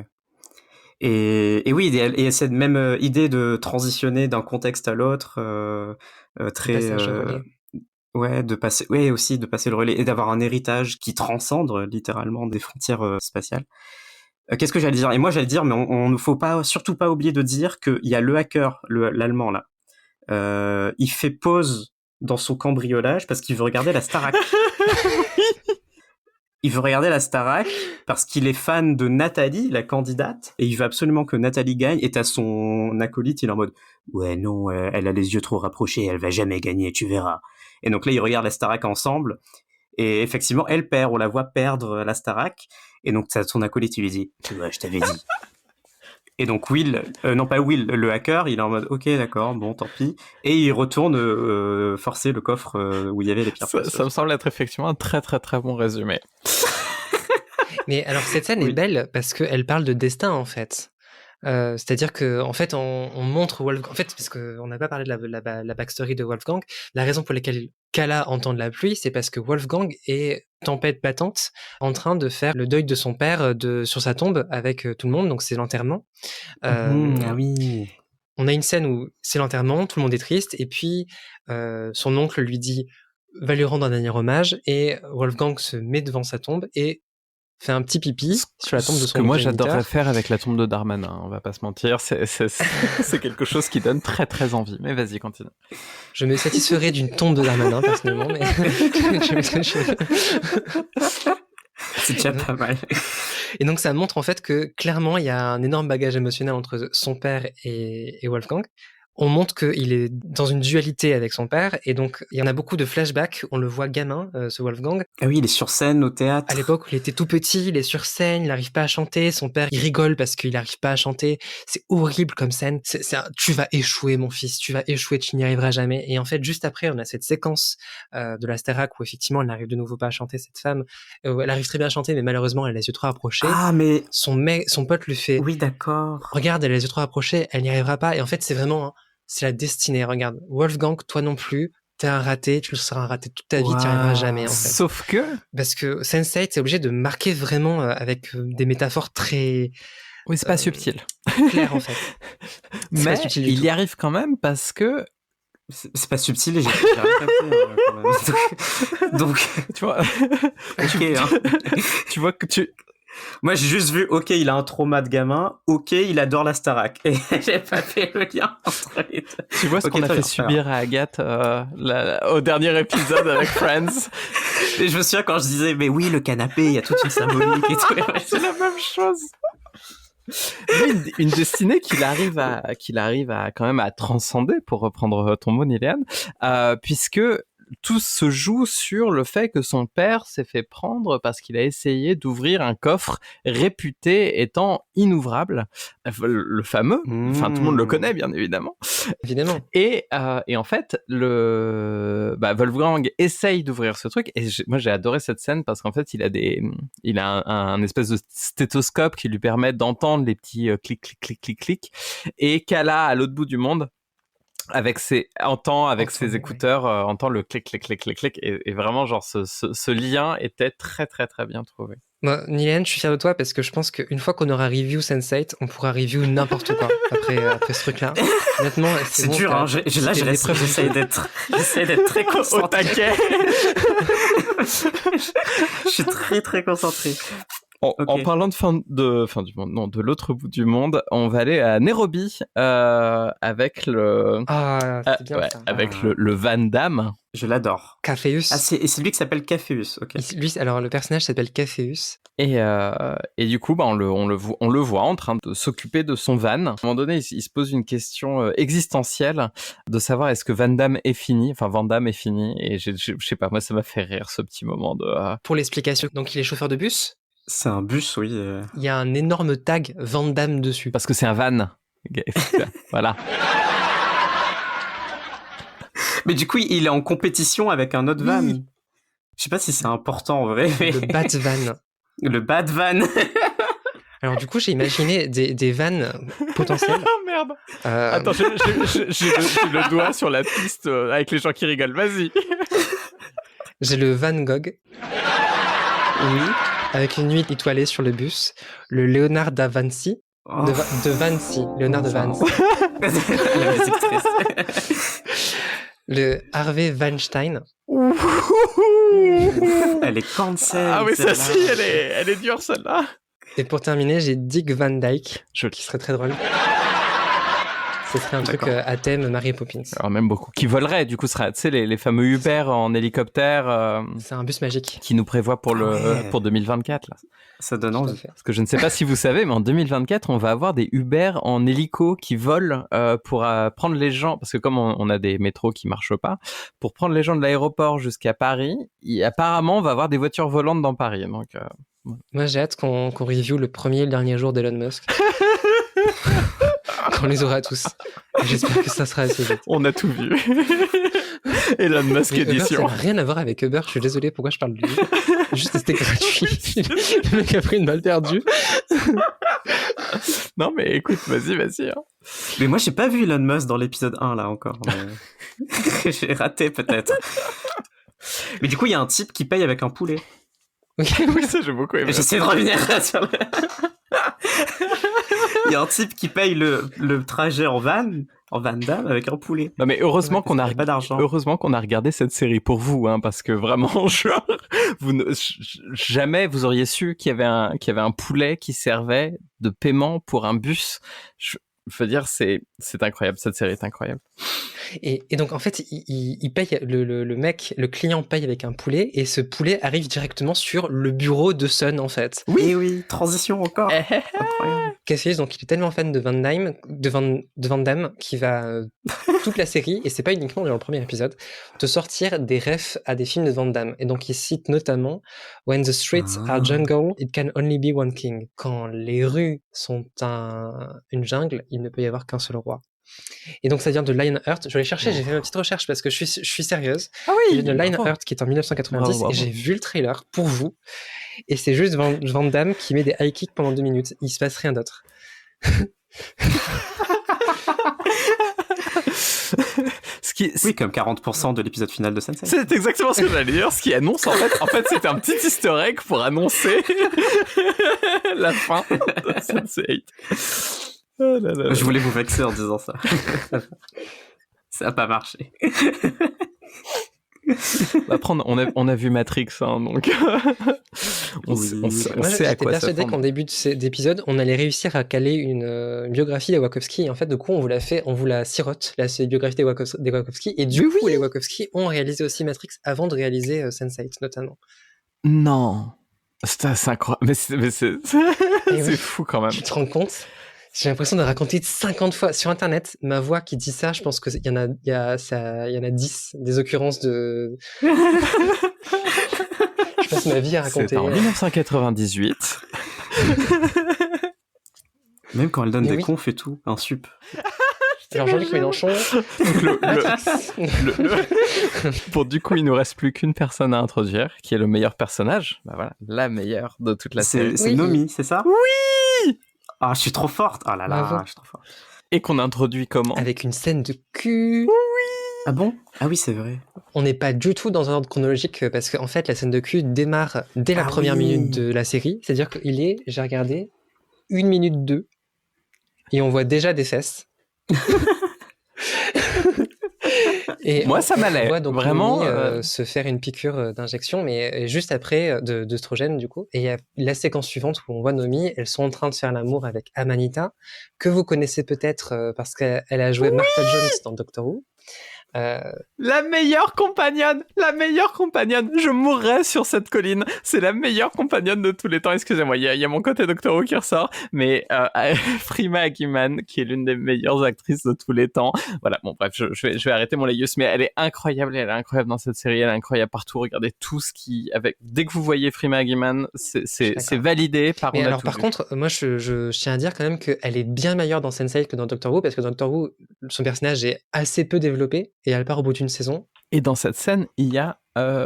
Et oui, il y a cette même idée de transitionner d'un contexte à l'autre, très... de passer le relais et d'avoir un héritage qui transcende littéralement des frontières spatiales. Qu'est-ce que j'allais dire ? Et moi, j'allais dire, mais on ne faut surtout pas oublier de dire qu'il y a le hacker, l'allemand, là. Il fait pause dans son cambriolage parce qu'il veut regarder la Starac. Il veut regarder la Starac parce qu'il est fan de Nathalie, la candidate, et il veut absolument que Nathalie gagne. Et t'as son acolyte, il est en mode « Ouais, non, elle a les yeux trop rapprochés, elle va jamais gagner, tu verras. » Et donc là, ils regardent la Starac ensemble. Et effectivement, elle perd, on la voit perdre la Starac. Et donc, son acolyte, il lui dit « Ouais, je t'avais dit. » Et donc, le hacker, il est en mode « Ok, d'accord, bon, tant pis. » Et il retourne forcer le coffre où il y avait les pierres précieuses. Ça me semble être effectivement un très, très, très bon résumé. Mais alors, cette scène est belle parce qu'elle parle de destin, en fait. C'est-à-dire que en fait on montre Wolfgang, en fait parce qu'on n'a pas parlé de la backstory de Wolfgang. La raison pour laquelle Kala entend de la pluie, c'est parce que Wolfgang est tempête battante en train de faire le deuil de son père sur sa tombe avec tout le monde, donc c'est l'enterrement. Ah oui. On a une scène où c'est l'enterrement, tout le monde est triste, et puis son oncle lui dit va lui rendre un dernier hommage, et Wolfgang se met devant sa tombe et fait un petit pipi sur la tombe de son Ce que moi j'adorerais faire avec la tombe de Darmanin, on va pas se mentir, c'est quelque chose qui donne très très envie. Mais vas-y, continue. Je me satisferais d'une tombe de Darmanin personnellement, mais c'est déjà pas mal. Et donc ça montre en fait que clairement il y a un énorme bagage émotionnel entre son père et Wolfgang. on montre qu'il est dans une dualité avec son père, et donc il y en a beaucoup de flashbacks. On le voit gamin, ce Wolfgang. Ah oui, il est sur scène au théâtre. À l'époque où il était tout petit, il est sur scène, il n'arrive pas à chanter. Son père, il rigole parce qu'il n'arrive pas à chanter. C'est horrible comme scène. Tu vas échouer, mon fils. Tu vas échouer, tu n'y arriveras jamais. Et en fait, juste après, on a cette séquence de la Starac où effectivement, elle n'arrive de nouveau pas à chanter, cette femme. Elle arrive très bien à chanter, mais malheureusement, elle a les yeux trop rapprochés. Ah, mais... Son pote lui fait... Oui, d'accord. Regarde, elle a les yeux trop rapprochés, elle n'y arrivera pas. Et en fait, c'est vraiment... c'est la destinée, regarde. Wolfgang, toi non plus, t'es un raté, tu seras un raté toute ta vie, t'y arriveras jamais, en fait. Sauf que... Parce que Sense8, c'est obligé de marquer vraiment avec des métaphores très... Oui, c'est pas subtil. Claires, en fait. Mais il y arrive quand même parce que... C'est pas subtil et j'ai rien capté, quand même. Donc... Tu vois... Ok, hein. Tu vois que tu... Moi, j'ai juste vu, ok, il a un trauma de gamin, ok, il adore la Starac. Et j'ai pas fait le lien entre les deux. Tu vois ce qu'on a fait subir à Agathe au dernier épisode avec Friends. Et je me souviens quand je disais, mais oui, le canapé, il y a toute une symbolique et tout. C'est la même chose. Une destinée qu'il arrive à quand même à transcender, pour reprendre ton mot, Niliane, puisque tout se joue sur le fait que son père s'est fait prendre parce qu'il a essayé d'ouvrir un coffre réputé étant inouvrable, le fameux, enfin tout le monde le connaît bien évidemment. Évidemment. Et en fait, Wolfgang essaye d'ouvrir ce truc, et moi j'ai adoré cette scène parce qu'en fait il a un espèce de stéthoscope qui lui permet d'entendre les petits clic clic clic clic clic, et Kala à l'autre bout du monde avec ses écouteurs, entend le clic clic clic clic clic, et vraiment genre ce lien était très très très bien trouvé. Moi, Niliane, je suis fier de toi parce que je pense qu'une fois qu'on aura review Sense8, on pourra review n'importe quoi après ce truc-là. Honnêtement, c'est bon, dur, hein. J'essaie d'être très concentré. Au taquet. Je suis très très concentré. En parlant de fin du monde, non, de l'autre bout du monde, on va aller à Nairobi avec le le Van Damme. Je l'adore. Caféus. Ah, c'est lui qui s'appelle Caféus. Ok. Lui, alors le personnage s'appelle Caféus. Et du coup, on le voit en train de s'occuper de son van. À un moment donné, il se pose une question existentielle de savoir est-ce que Van Damme est fini. Et je sais pas, moi ça m'a fait rire ce petit moment de. Pour l'explication, donc il est chauffeur de bus. C'est un bus, oui. Il y a un énorme tag Van Damme dessus. Parce que c'est un van. Voilà. Mais du coup, il est en compétition avec un autre van. Je sais pas si c'est important en vrai. Mais... Le Bat Van. Le Bat Van. Alors du coup, j'ai imaginé des vannes potentielles. Oh merde. Attends, j'ai le doigt sur la piste avec les gens qui rigolent. Vas-y. J'ai le Van Gogh. Oui. Avec une nuit étoilée sur le bus. Le Léonard da Vinci. De Vinci. Léonard de Vinci. Le Harvey Weinstein. Elle est cancel. Ah oui, ça si, elle est dure celle-là. Et pour terminer, j'ai Dick Van Dyke. Joli. Qui serait très drôle. Ce serait un truc à thème Mary Poppins. Alors même beaucoup. Qui volerait, du coup, sera, tu sais, les fameux Uber en hélicoptère. C'est un bus magique. Qui nous prévoit pour 2024, là. Ça donne envie. Parce que je ne sais pas si vous savez, mais en 2024, on va avoir des Uber en hélico qui volent pour prendre les gens, parce que comme on a des métros qui marchent pas, pour prendre les gens de l'aéroport jusqu'à Paris, apparemment, on va avoir des voitures volantes dans Paris. Donc, moi, j'ai hâte qu'on review le premier et le dernier jour d'Elon Musk. Qu'on les aura tous. J'espère que ça sera assez vite. On a tout vu. Elon Musk édition. Uber, ça n'a rien à voir avec Uber. Je suis désolé, pourquoi je parle de lui. Juste, c'était gratuit. Le mec a pris une balle perdue. Non, mais écoute, vas-y. Hein. Mais moi, j'ai pas vu Elon Musk dans l'épisode 1, là, encore. Mais... j'ai raté, peut-être. Mais du coup, il y a un type qui paye avec un poulet. Oui, ça, j'ai beaucoup aimé. J'essaie de revenir sur le... Il y a un type qui paye le trajet en van Damme avec un poulet. Non mais heureusement qu'on a pas d'argent. Heureusement qu'on a regardé cette série pour vous, hein, parce que vraiment, genre, jamais vous auriez su qu'il y avait un poulet qui servait de paiement pour un bus. Je veux dire, c'est incroyable, cette série est incroyable. Et donc en fait, il paye le client paye avec un poulet et ce poulet arrive directement sur le bureau de Sun en fait. Oui, transition encore. Incroyable. Cassius, donc il est tellement fan de Van Damme qu'il va toute la série, et c'est pas uniquement dans le premier épisode, te sortir des refs à des films de Van Damme. Et donc il cite notamment When the streets are jungle, it can only be one king. Quand les rues sont une jungle, il ne peut y avoir qu'un seul roi. Et donc ça vient de Lionheart. Je vais aller chercher, j'ai fait ma petite recherche parce que je suis sérieuse. Ah oui, de Lionheart qui est en 1990 et j'ai vu le trailer pour vous. Et c'est juste Van Damme qui met des high kicks pendant 2 minutes. Il se passe rien d'autre. Oui, comme 40% de l'épisode final de Sense8. C'est exactement ce que j'allais dire. Ce qui annonce en fait c'était un petit easter egg pour annoncer la fin de Sense8. Oh là là. Je voulais vous vexer en disant ça. Ça n'a pas marché. Après, on a vu Matrix, hein, donc on sait à quoi ça persuadé qu'en début d'épisode, on allait réussir à caler une biographie des Wachowski. Et en fait, du coup, on vous la sirote, la biographie des Wachowski. Et du coup, les Wachowski ont réalisé aussi Matrix avant de réaliser Sense8, notamment. Non, c'est incroyable. Mais c'est fou quand même. Tu te rends compte ? J'ai l'impression de raconter 50 fois sur Internet ma voix qui dit ça. Je pense qu'il y en a 10 des occurrences de. Je passe ma vie à raconter. C'est en 1998. Même quand elle donne des confs et tout, un sup. Alors Jean-Luc Mélenchon. Bon, du coup, il nous reste plus qu'une personne à introduire, qui est le meilleur personnage. Bah voilà, la meilleure de toute la série. C'est Nomi, c'est ça ? Oui. Ah, je suis trop forte. Oh là là, je suis trop forte. Et qu'on introduit comment ? Avec une scène de cul. Oui. Ah bon ? Ah oui, c'est vrai. On n'est pas du tout dans un ordre chronologique parce qu'en fait, la scène de cul démarre dès la première minute de la série. C'est-à-dire qu'il est, j'ai regardé, 1 minute 2 et on voit déjà des fesses. Et moi, ça m'allait. Voit donc vraiment se faire une piqûre d'injection, mais juste après d'œstrogène du coup. Et il y a la séquence suivante où on voit Nomi, elles sont en train de faire l'amour avec Amanita, que vous connaissez peut-être parce qu'elle a joué Martha Jones dans Doctor Who. La meilleure compagnonne, je mourrais sur cette colline, c'est la meilleure compagnonne de tous les temps. Excusez-moi, il y a mon côté Doctor Who qui ressort, mais Freema Agyeman, qui est l'une des meilleures actrices de tous les temps. Voilà, bon bref, je vais arrêter mon laïus, mais elle est incroyable dans cette série, elle est incroyable partout. Regardez tout ce qui, dès que vous voyez Freema Agyeman, c'est validé par. Mais alors par contre, moi je tiens à dire quand même qu'elle est bien meilleure dans Sense8 que dans Doctor Who, parce que dans Doctor Who, son personnage est assez peu développé. Et elle part au bout d'une saison. Et dans cette scène, il y a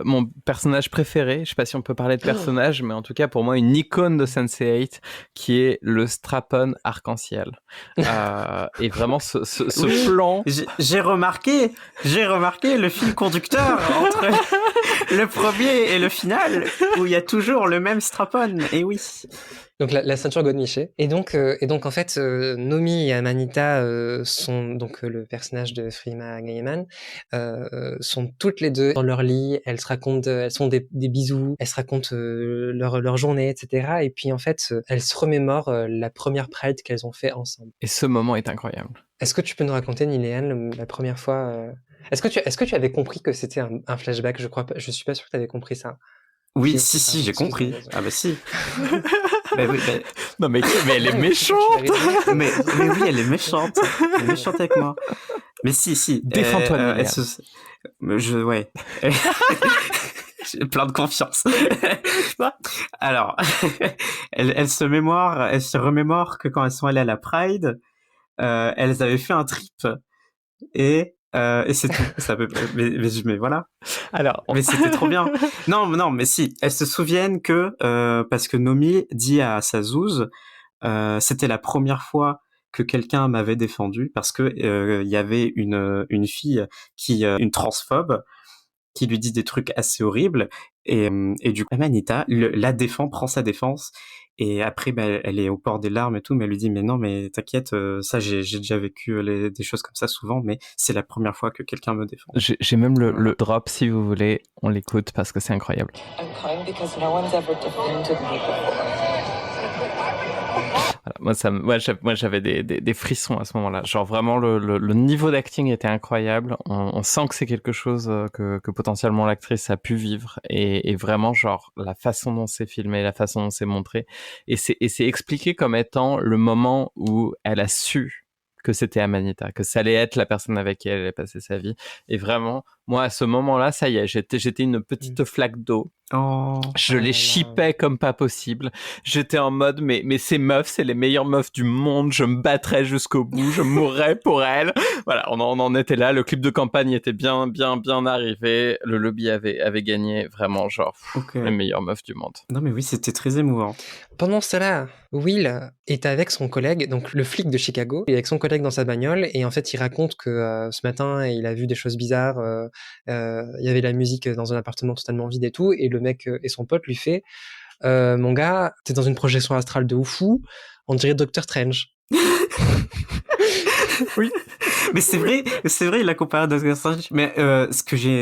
mon personnage préféré, je sais pas si on peut parler de personnage, mais en tout cas pour moi une icône de Sense8, qui est le strap-on arc-en-ciel. Et vraiment ce plan... J'ai remarqué le fil conducteur entre le premier et le final, où il y a toujours le même strap-on, et oui. Donc la ceinture godemiché. Et donc en fait, Nomi et Amanita sont donc le personnage de Freema Agyeman sont toutes les deux dans leur lit. Elles se racontent, elles font des bisous, elles se racontent leur journée, etc. Et puis en fait, elles se remémorent la première Pride qu'elles ont fait ensemble. Et ce moment est incroyable. Est-ce que tu peux nous raconter, Niléane, la première fois Est-ce que tu avais compris que c'était un flashback ? Je crois pas. Je suis pas sûr que tu avais compris ça. Oui, si, j'ai compris. Ah bah si. Non mais elle est méchante. mais oui, elle est méchante. Elle est méchante avec moi. Mais si. Défends-toi, ouais. J'ai plein de confiance. Alors, elle se remémore que quand elles sont allées à la Pride, elles avaient fait un trip et c'est tout. Ça peut, mais voilà. Alors, mais c'était trop bien. Non, mais si. Elles se souviennent que parce que Nomi dit à sa zouze, c'était la première fois que quelqu'un m'avait défendu parce que il y avait une fille une transphobe qui lui dit des trucs assez horribles et du coup Amanita la défend, prend sa défense. Et après, elle est au port des larmes et tout, mais elle lui dit, mais non, mais t'inquiète, ça, j'ai déjà vécu des choses comme ça souvent, mais c'est la première fois que quelqu'un me défend. J'ai même le drop, si vous voulez, on l'écoute parce que c'est incroyable. Voilà. Moi, j'avais des frissons à ce moment-là. Genre vraiment, le niveau d'acting était incroyable. On sent que c'est quelque chose que potentiellement l'actrice a pu vivre. Et vraiment, genre, la façon dont c'est filmé, la façon dont c'est montré. Et c'est expliqué comme étant le moment où elle a su que c'était Amanita, que ça allait être la personne avec qui elle allait passer sa vie. Et vraiment, moi, à ce moment-là, ça y est, j'étais une petite flaque d'eau. Je les shippais comme pas possible. J'étais en mode, mais ces meufs, c'est les meilleures meufs du monde. Je me battrais jusqu'au bout. Je mourrais pour elles. Voilà, on en était là. Le clip de campagne était bien arrivé. Le lobby avait gagné. Vraiment, genre, les meilleures meufs du monde. Non, mais oui, c'était très émouvant. Pendant cela, Will est avec son collègue, donc le flic de Chicago, il est avec son collègue dans sa bagnole, et en fait, il raconte que ce matin, il a vu des choses bizarres. Il y avait la musique dans un appartement totalement vide et tout, et le mec et son pote lui fait mon gars, t'es dans une projection astrale de oufou, on dirait Doctor Strange. Oui, mais c'est vrai, il l'a comparé à Doctor Strange. Mais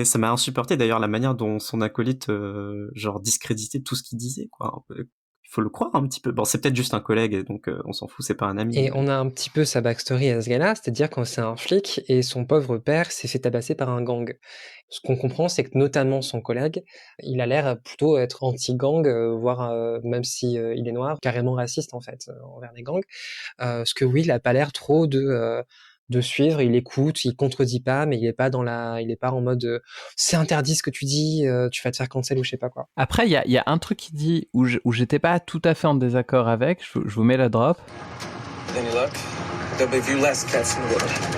ça m'a insupporté d'ailleurs la manière dont son acolyte genre discréditait tout ce qu'il disait, quoi. Il faut le croire un petit peu. Bon, c'est peut-être juste un collègue, et donc on s'en fout, c'est pas un ami. Et on a un petit peu sa backstory à ce gars-là, c'est-à-dire quand c'est un flic et son pauvre père s'est fait tabasser par un gang. Ce qu'on comprend, c'est que notamment son collègue, il a l'air plutôt être anti-gang, voire même si il est noir, carrément raciste en fait envers les gangs. Ce que Will a pas l'air trop de suivre, il écoute, il contredit pas, mais il est pas en mode c'est interdit ce que tu dis, tu vas te faire cancel ou je sais pas quoi. Après, il y a un truc qu'il dit où j'étais pas tout à fait en désaccord avec. Je vous mets la drop.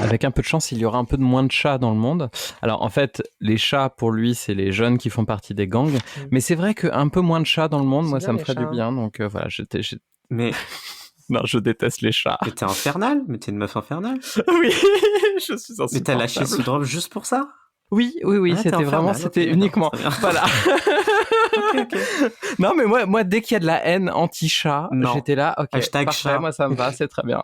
Avec un peu de chance, il y aura un peu de moins de chats dans le monde. Alors en fait, les chats pour lui, c'est les jeunes qui font partie des gangs. Mais c'est vrai qu'un peu moins de chats dans le monde, moi ça me ferait du bien. Donc voilà, Mais non, je déteste les chats. Mais t'es infernal, mais t'es une meuf infernale. Oui, je suis insupportable. Mais t'as lâché ce drop juste pour ça? Oui, c'était uniquement. Voilà. Okay. Non, mais moi, dès qu'il y a de la haine anti-chat, j'étais là, ok, hashtag parfait, chat. moi ça me va, c'est très bien.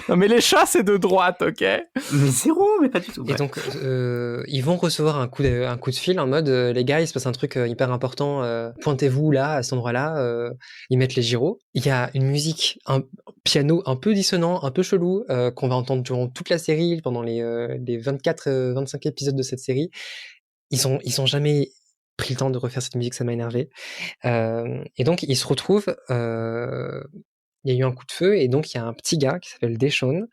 Non, mais les chats, c'est de droite, ok? Mais zéro, mais pas du tout. Et donc, ils vont recevoir un coup de fil en mode les gars, il se passe un truc hyper important, pointez-vous là, à cet endroit-là, ils mettent les gyros. Il y a une musique, un piano un peu dissonant, un peu chelou, qu'on va entendre durant toute la série, pendant les 25 épisodes de cette série. Ils ont jamais pris le temps de refaire cette musique, ça m'a énervé. Et donc, ils se retrouvent. Il y a eu un coup de feu et donc il y a un petit gars qui s'appelle Deshaun.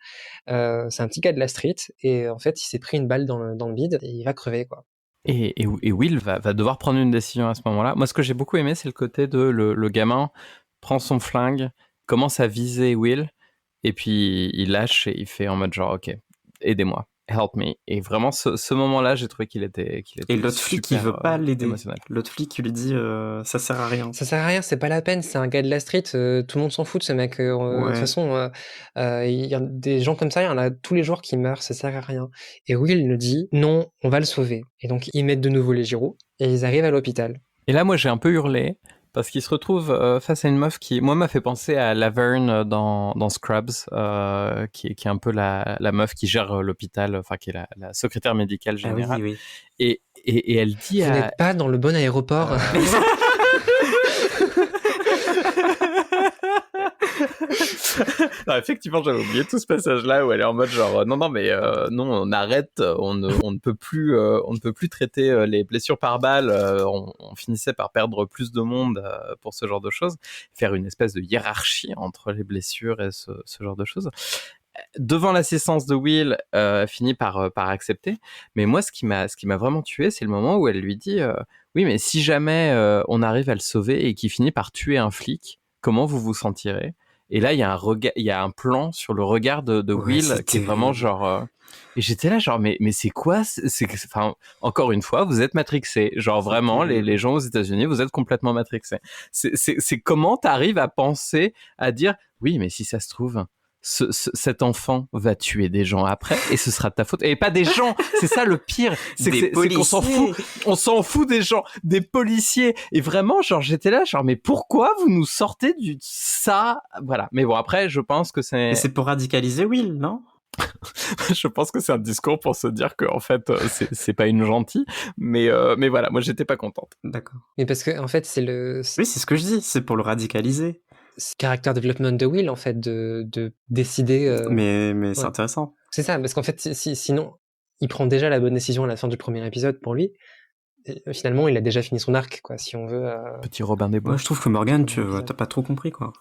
C'est un petit gars de la street et en fait il s'est pris une balle dans le bide et il va crever quoi. Et Will va devoir prendre une décision à ce moment-là. Moi ce que j'ai beaucoup aimé c'est le côté de le gamin prend son flingue, commence à viser Will et puis il lâche et il fait en mode genre ok, aidez-moi. Help me. Et vraiment, ce moment-là, j'ai trouvé qu'il était et l'autre flic, il veut pas l'aider. Émotionnel. L'autre flic, il lui dit, ça sert à rien. Ça sert à rien, c'est pas la peine, c'est un gars de la street, tout le monde s'en fout de ce mec. De toute façon, il y a des gens comme ça, il y en a tous les jours qui meurent, ça sert à rien. Et Will le dit, non, on va le sauver. Et donc, ils mettent de nouveau les gyros et ils arrivent à l'hôpital. Et là, moi, j'ai un peu hurlé. Parce qu'il se retrouve face à une meuf qui, moi, m'a fait penser à Laverne dans Scrubs, qui est un peu la meuf qui gère l'hôpital, enfin qui est la secrétaire médicale générale. Ah oui. Et elle dit Vous n'êtes pas dans le bon aéroport. Non, effectivement, j'avais oublié tout ce passage-là où elle est en mode genre non mais non, on arrête, on ne peut plus traiter les blessures par balle, on finissait par perdre plus de monde pour ce genre de choses, faire une espèce de hiérarchie entre les blessures et ce genre de choses. Devant l'assistance de Will, finit par accepter. Mais moi, ce qui m'a vraiment tué, c'est le moment où elle lui dit oui, mais si jamais on arrive à le sauver et qu'il finit par tuer un flic, comment vous vous sentirez? Et là, il y a un plan sur le regard de Will qui est vraiment genre. Et j'étais là, genre, mais c'est quoi? Enfin, encore une fois, vous êtes matrixé. Genre, vraiment, les gens aux États-Unis, vous êtes complètement matrixés. C'est comment t'arrives à penser, à dire, oui, mais si ça se trouve, cet enfant va tuer des gens après et ce sera de ta faute. Et pas des gens, c'est ça le pire. C'est qu'on s'en fout. On s'en fout des gens, des policiers. Et vraiment, genre, j'étais là, genre, mais pourquoi vous nous sortez ça? Voilà. Mais bon, après, je pense que c'est... Et c'est pour radicaliser Will, non? Je pense que c'est un discours pour se dire que en fait, c'est pas une gentille. Mais voilà, moi, j'étais pas contente. D'accord. Mais parce que en fait, Oui, c'est ce que je dis, c'est pour le radicaliser. c'est character development de Will, en fait, de décider. Mais c'est ouais. intéressant. C'est ça, parce qu'en fait, sinon, il prend déjà la bonne décision à la fin du premier épisode pour lui. Et finalement, il a déjà fini son arc, quoi, si on veut. Petit Robin des Bois. Moi, je trouve que Morgane, Épisode. t'as pas trop compris, quoi.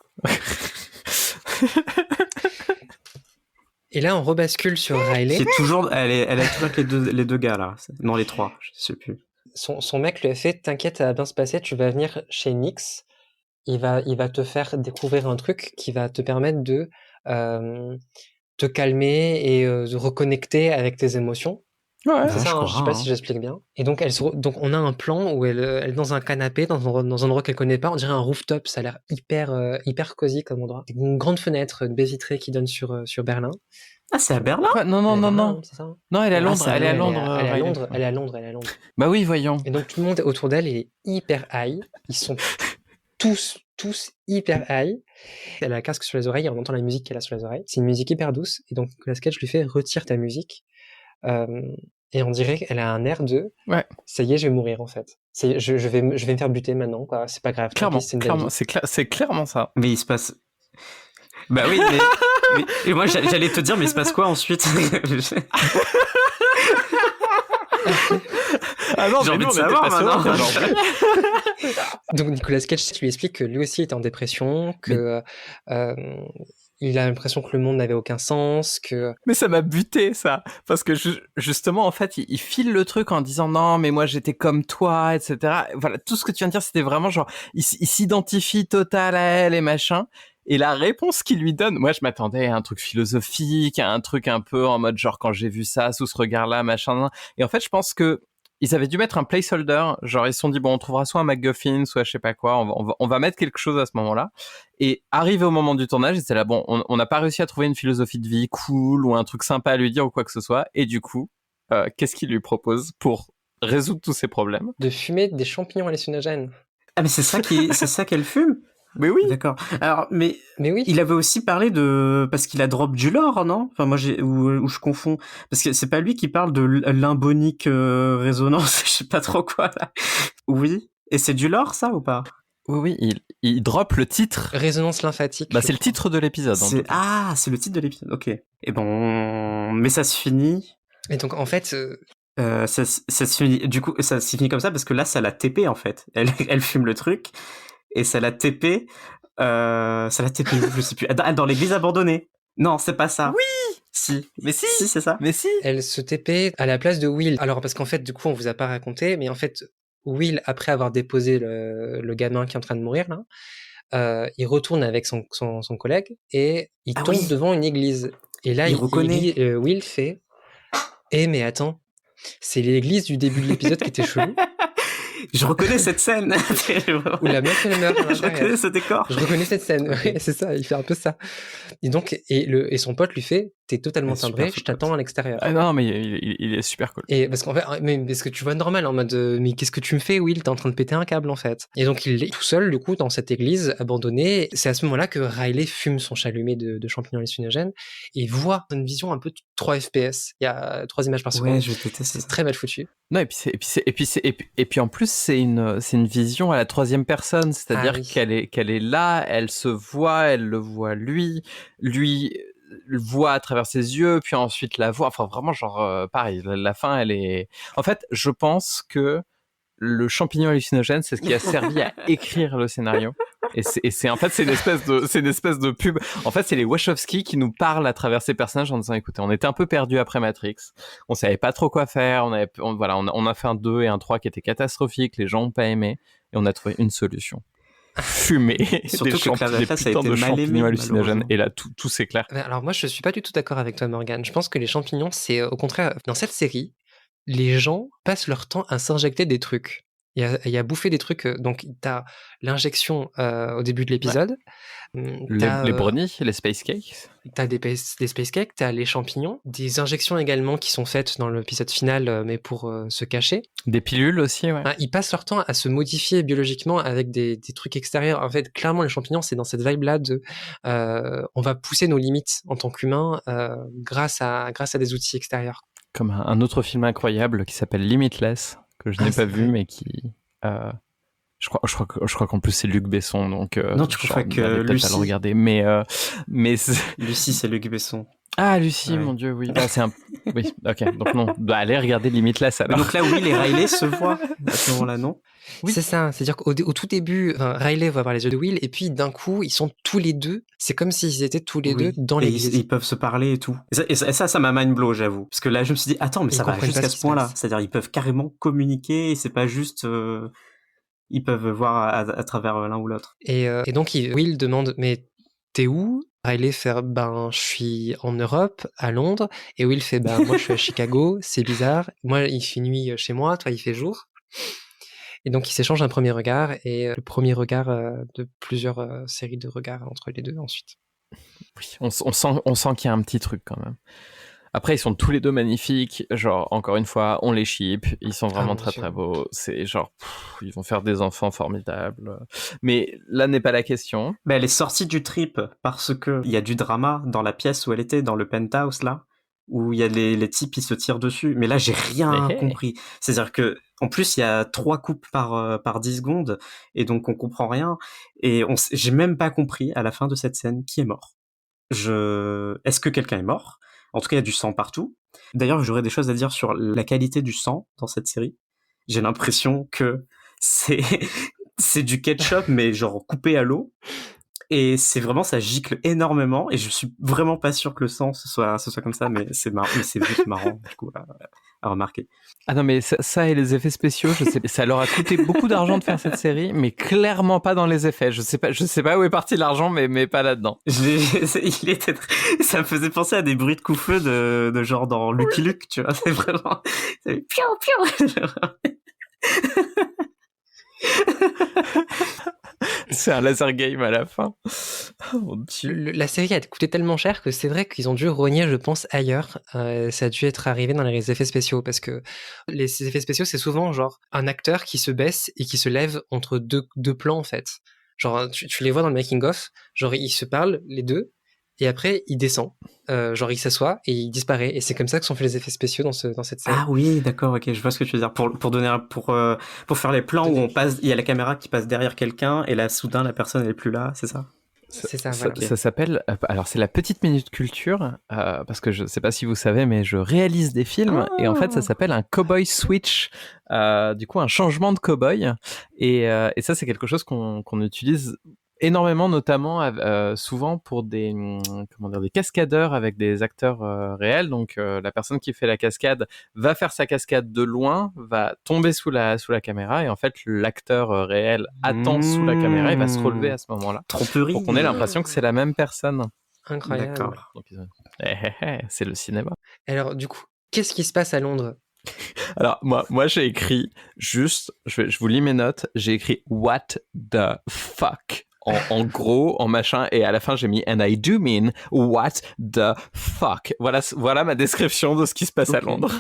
Et là, on rebascule sur Riley. Qui est toujours, elle est toujours avec les deux gars, là. Non, les trois, je sais plus. Son mec lui a fait, t'inquiète, ça va bien se passer, tu vas venir chez Nyx. Il va te faire découvrir un truc qui va te permettre de te calmer et de reconnecter avec tes émotions. Ouais. C'est ça, je sais pas si j'explique bien. Et donc, donc on a un plan où elle est dans un canapé, dans un endroit qu'elle connaît pas, on dirait un rooftop, ça a l'air hyper cosy comme endroit. Une grande fenêtre, une baie vitrée qui donne sur Berlin. Ah, c'est à Berlin? Quoi non. C'est ça, hein. Non, elle est à Londres, Ah, elle est à non, Londres. elle est à Riley. Londres, elle est à Londres, elle est à Londres. Bah oui, voyons. Et donc tout le monde autour d'elle est hyper high. Ils sont tous hyper high. Elle a un casque sur les oreilles et on entend la musique qu'elle a sur les oreilles. C'est une musique hyper douce. Et donc Nicolas Cage lui fait retire ta musique. Et on dirait qu'elle a un air de Ouais. ça y est, je vais mourir en fait. Je vais me faire buter maintenant, quoi. C'est pas grave. Clairement, c'est une belle vie. c'est clairement ça. Mais il se passe. Bah oui, mais et moi j'allais te dire, mais il se passe quoi ensuite? Ah non, J'ai mais envie nous, de on était savoir pas maintenant. Genre. Donc Nicolas Cage lui explique que lui aussi est en dépression, que il a l'impression que le monde n'avait aucun sens, que... Mais ça m'a buté, ça. Parce que justement, en fait, il file le truc en disant non, mais moi j'étais comme toi, etc. Voilà, tout ce que tu viens de dire, c'était vraiment genre, il s'identifie total à elle et machin. Et la réponse qu'il lui donne, moi je m'attendais à un truc philosophique, à un truc un peu en mode genre quand j'ai vu ça, sous ce regard-là, machin. Et en fait, je pense que ils avaient dû mettre un placeholder, genre ils se sont dit bon on trouvera soit un MacGuffin, soit je sais pas quoi, on va mettre quelque chose à ce moment-là. Et arrivé au moment du tournage, c'était là bon on n'a pas réussi à trouver une philosophie de vie cool ou un truc sympa à lui dire ou quoi que ce soit. Et du coup, qu'est-ce qu'il lui propose pour résoudre tous ces problèmes? De fumer des champignons hallucinogènes. Ah mais c'est ça qu'elle fume? Mais oui. D'accord. Alors, mais oui. Il avait aussi parlé parce qu'il a drop du lore, non? Enfin, moi, ou je confonds. Parce que c'est pas lui qui parle de l'imbonique résonance, je sais pas trop quoi, là. Oui. Et c'est du lore, ça, ou pas? Oui, il drop le titre. Résonance lymphatique. Bah, c'est le titre de l'épisode. C'est le titre de l'épisode, ok. Et bon, mais ça se finit. Et donc, en fait... ça se finit, du coup, ça se finit comme ça parce que là, ça l'a TP, en fait. Elle fume le truc. Et ça l'a TP, je sais plus, dans l'église abandonnée. Non, c'est pas ça. Oui! Si. Mais si! Si, c'est ça. Mais si! Elle se TP à la place de Will. Alors, parce qu'en fait, du coup, on vous a pas raconté, mais en fait, Will, après avoir déposé le gamin qui est en train de mourir, là, il retourne avec son collègue et il tombe devant une église. Et là, il reconnaît. Will fait « Eh, mais attends, c'est l'église du début de l'épisode qui était chelou. » Je reconnais cette scène. Où la meuf elle meurt. Je reconnais ce décor. Je reconnais cette scène. Oui, c'est ça. Il fait un peu ça. Et donc, et son pote lui fait, t'es totalement timbré, je t'attends à l'extérieur. Ah non, mais il est super cool. Et parce qu'en fait, parce que tu vois normal en mode, mais qu'est-ce que tu me fais, Will? T'es en train de péter un câble en fait. Et donc il est tout seul du coup dans cette église abandonnée. C'est à ce moment-là que Riley fume son chalumet de champignons hallucinogènes et voit une vision un peu 3 FPS. Il y a 3 images par seconde. Ouais, je déteste ça. C'est très mal foutu. Non, et puis en plus c'est une vision à la 3e personne, c'est-à-dire qu'elle est là, elle se voit, elle le voit lui le voit à travers ses yeux, puis ensuite la voit. Enfin vraiment genre pareil. La fin, elle est. En fait, je pense que le champignon hallucinogène, c'est ce qui a servi à écrire le scénario. Et c'est en fait c'est une espèce de pub. En fait, c'est les Wachowski qui nous parlent à travers ces personnages en disant écoutez, on était un peu perdus après Matrix, on savait pas trop quoi faire, on a fait un 2 et un 3 qui étaient catastrophiques, les gens ont pas aimé et on a trouvé une solution. Fumer des champignons hallucinogènes. Et là, tout s'éclaire. Alors moi, je suis pas du tout d'accord avec toi, Morgane. Je pense que les champignons, c'est au contraire, dans cette série, les gens passent leur temps à s'injecter des trucs. Il a bouffé des trucs. Donc, t'as l'injection au début de l'épisode. Les brownies, les space cakes. T'as des space cakes, t'as les champignons, des injections également qui sont faites dans l'épisode final, mais pour se cacher. Des pilules aussi, ouais. Ils passent leur temps à se modifier biologiquement avec des trucs extérieurs. En fait, clairement, les champignons, c'est dans cette vibe-là de on va pousser nos limites en tant qu'humain grâce à des outils extérieurs. Comme un autre film incroyable qui s'appelle Limitless, que je n'ai pas vu, mais qui... Je crois qu'en plus c'est Luc Besson, donc non, tu crois que Lucie à le regarder, mais Lucie, c'est Luc Besson. Ah, Lucie, mon Dieu, oui. C'est un... Oui, ok, donc non. Allez regarder Limitless alors. Donc là, Will et Riley se voient à ce moment-là, non? Oui. C'est ça, c'est-à-dire qu'au tout début, Riley va voir les yeux de Will, et puis d'un coup, ils sont tous les deux, c'est comme s'ils étaient tous les deux dans l'église. Ils peuvent se parler et tout. Et ça m'a mind blow, j'avoue. Parce que là, je me suis dit, attends, mais ça va jusqu'à ce point-là. C'est-à-dire, ils peuvent carrément communiquer, et c'est pas juste... Ils peuvent voir à travers l'un ou l'autre. Et donc, Will demande, mais t'es où? Riley fait, je suis en Europe, à Londres. Et Will fait, moi, je suis à Chicago, c'est bizarre. Moi, il fait nuit chez moi, toi, il fait jour. Et donc, ils s'échangent un premier regard, et le premier regard de plusieurs séries de regards entre les deux ensuite. Oui, on sent qu'il y a un petit truc quand même. Après, ils sont tous les deux magnifiques. Genre, encore une fois, on les ship. Ils sont vraiment très beaux. C'est genre, ils vont faire des enfants formidables. Mais là n'est pas la question. Elle est sortie du trip parce que il y a du drama dans la pièce où elle était, dans le penthouse là, où il y a les types qui se tirent dessus. Mais là, j'ai rien compris. C'est-à-dire que, en plus, il y a 3 coupes par 10 secondes, et donc on comprend rien. Et j'ai même pas compris à la fin de cette scène qui est mort. Est-ce que quelqu'un est mort? En tout cas, il y a du sang partout. D'ailleurs, j'aurais des choses à dire sur la qualité du sang dans cette série. J'ai l'impression que c'est du ketchup, mais genre coupé à l'eau. Et c'est vraiment, ça gicle énormément. Et je suis vraiment pas sûr que le sang ce soit comme ça, mais c'est marrant, mais c'est juste marrant du coup à remarquer. Ah non, mais ça et les effets spéciaux, je sais, ça leur a coûté beaucoup d'argent de faire cette série, mais clairement pas dans les effets. Je sais pas où est parti l'argent, mais pas là-dedans. Ça me faisait penser à des bruits de coups-feu de genre dans Lucky Luke, tu vois. C'est vraiment, piou piou. C'est un laser game à la fin. Oh mon Dieu. La série a coûté tellement cher que c'est vrai qu'ils ont dû rogner, je pense, ailleurs. Ça a dû être arrivé dans les effets spéciaux, parce que les effets spéciaux, c'est souvent genre un acteur qui se baisse et qui se lève entre deux plans, en fait. Genre, tu les vois dans le making-of, genre ils se parlent, les deux, et après il descend. Genre il s'assoit et il disparaît, et c'est comme ça que sont faits les effets spéciaux dans cette série. Ah oui, d'accord, ok, je vois ce que tu veux dire. Pour faire les plans où il y a la caméra qui passe derrière quelqu'un, et là soudain la personne elle est plus là, c'est ça? C'est ça, voilà. Ça s'appelle, alors c'est la petite minute culture, parce que je sais pas si vous savez, mais je réalise des films, et en fait ça s'appelle un cowboy switch, du coup un changement de cowboy, et ça c'est quelque chose qu'on utilise énormément, notamment souvent pour des cascadeurs avec des acteurs réels. Donc la personne qui fait la cascade va faire sa cascade de loin, va tomber sous la caméra, et en fait l'acteur réel attend sous la caméra et va se relever à ce moment-là. Tromperie. Pour qu'on ait l'impression que c'est la même personne. Incroyable. D'accord. Donc, c'est le cinéma. Alors du coup, qu'est-ce qui se passe à Londres? Alors moi j'ai écrit juste, je vous lis mes notes, j'ai écrit what the fuck en gros, en machin, et à la fin j'ai mis and I do mean what the fuck. Voilà ma description de ce qui se passe à Londres.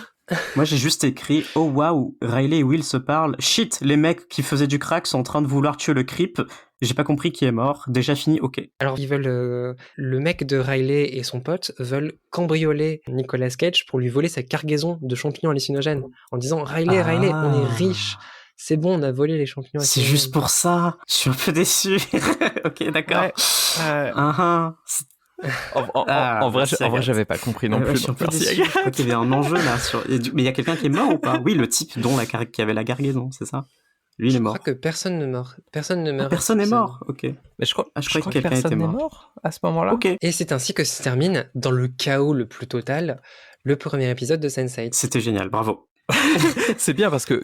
Moi j'ai juste écrit oh waouh, Riley et Will se parlent, shit, les mecs qui faisaient du crack sont en train de vouloir tuer le creep. J'ai pas compris qui est mort. Déjà fini, ok. Alors ils veulent, le mec de Riley et son pote veulent cambrioler Nicolas Cage pour lui voler sa cargaison de champignons hallucinogènes, en disant Riley, on est riche. C'est bon, on a volé les champignons. C'est juste pour ça. Je suis un peu déçu. Ok, d'accord. Ouais, en vrai, j'avais pas compris non plus. Je suis un peu déçu. Je crois qu'il y avait un enjeu là. Mais il y a quelqu'un qui est mort ou pas? Oui, le type qui avait la cargaison, c'est ça? Lui, il est mort. Je crois que personne ne meurt. Personne ne meurt. Personne n'est mort. Ok. Mais je crois que quelqu'un était mort à ce moment-là. Ok. Et c'est ainsi que se termine, dans le chaos le plus total, le premier épisode de Sense8. C'était génial. Bravo. C'est bien parce que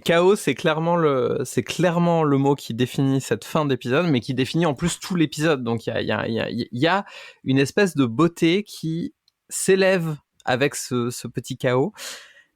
chaos c'est clairement le mot qui définit cette fin d'épisode, mais qui définit en plus tout l'épisode. Donc il y a une espèce de beauté qui s'élève avec ce petit chaos.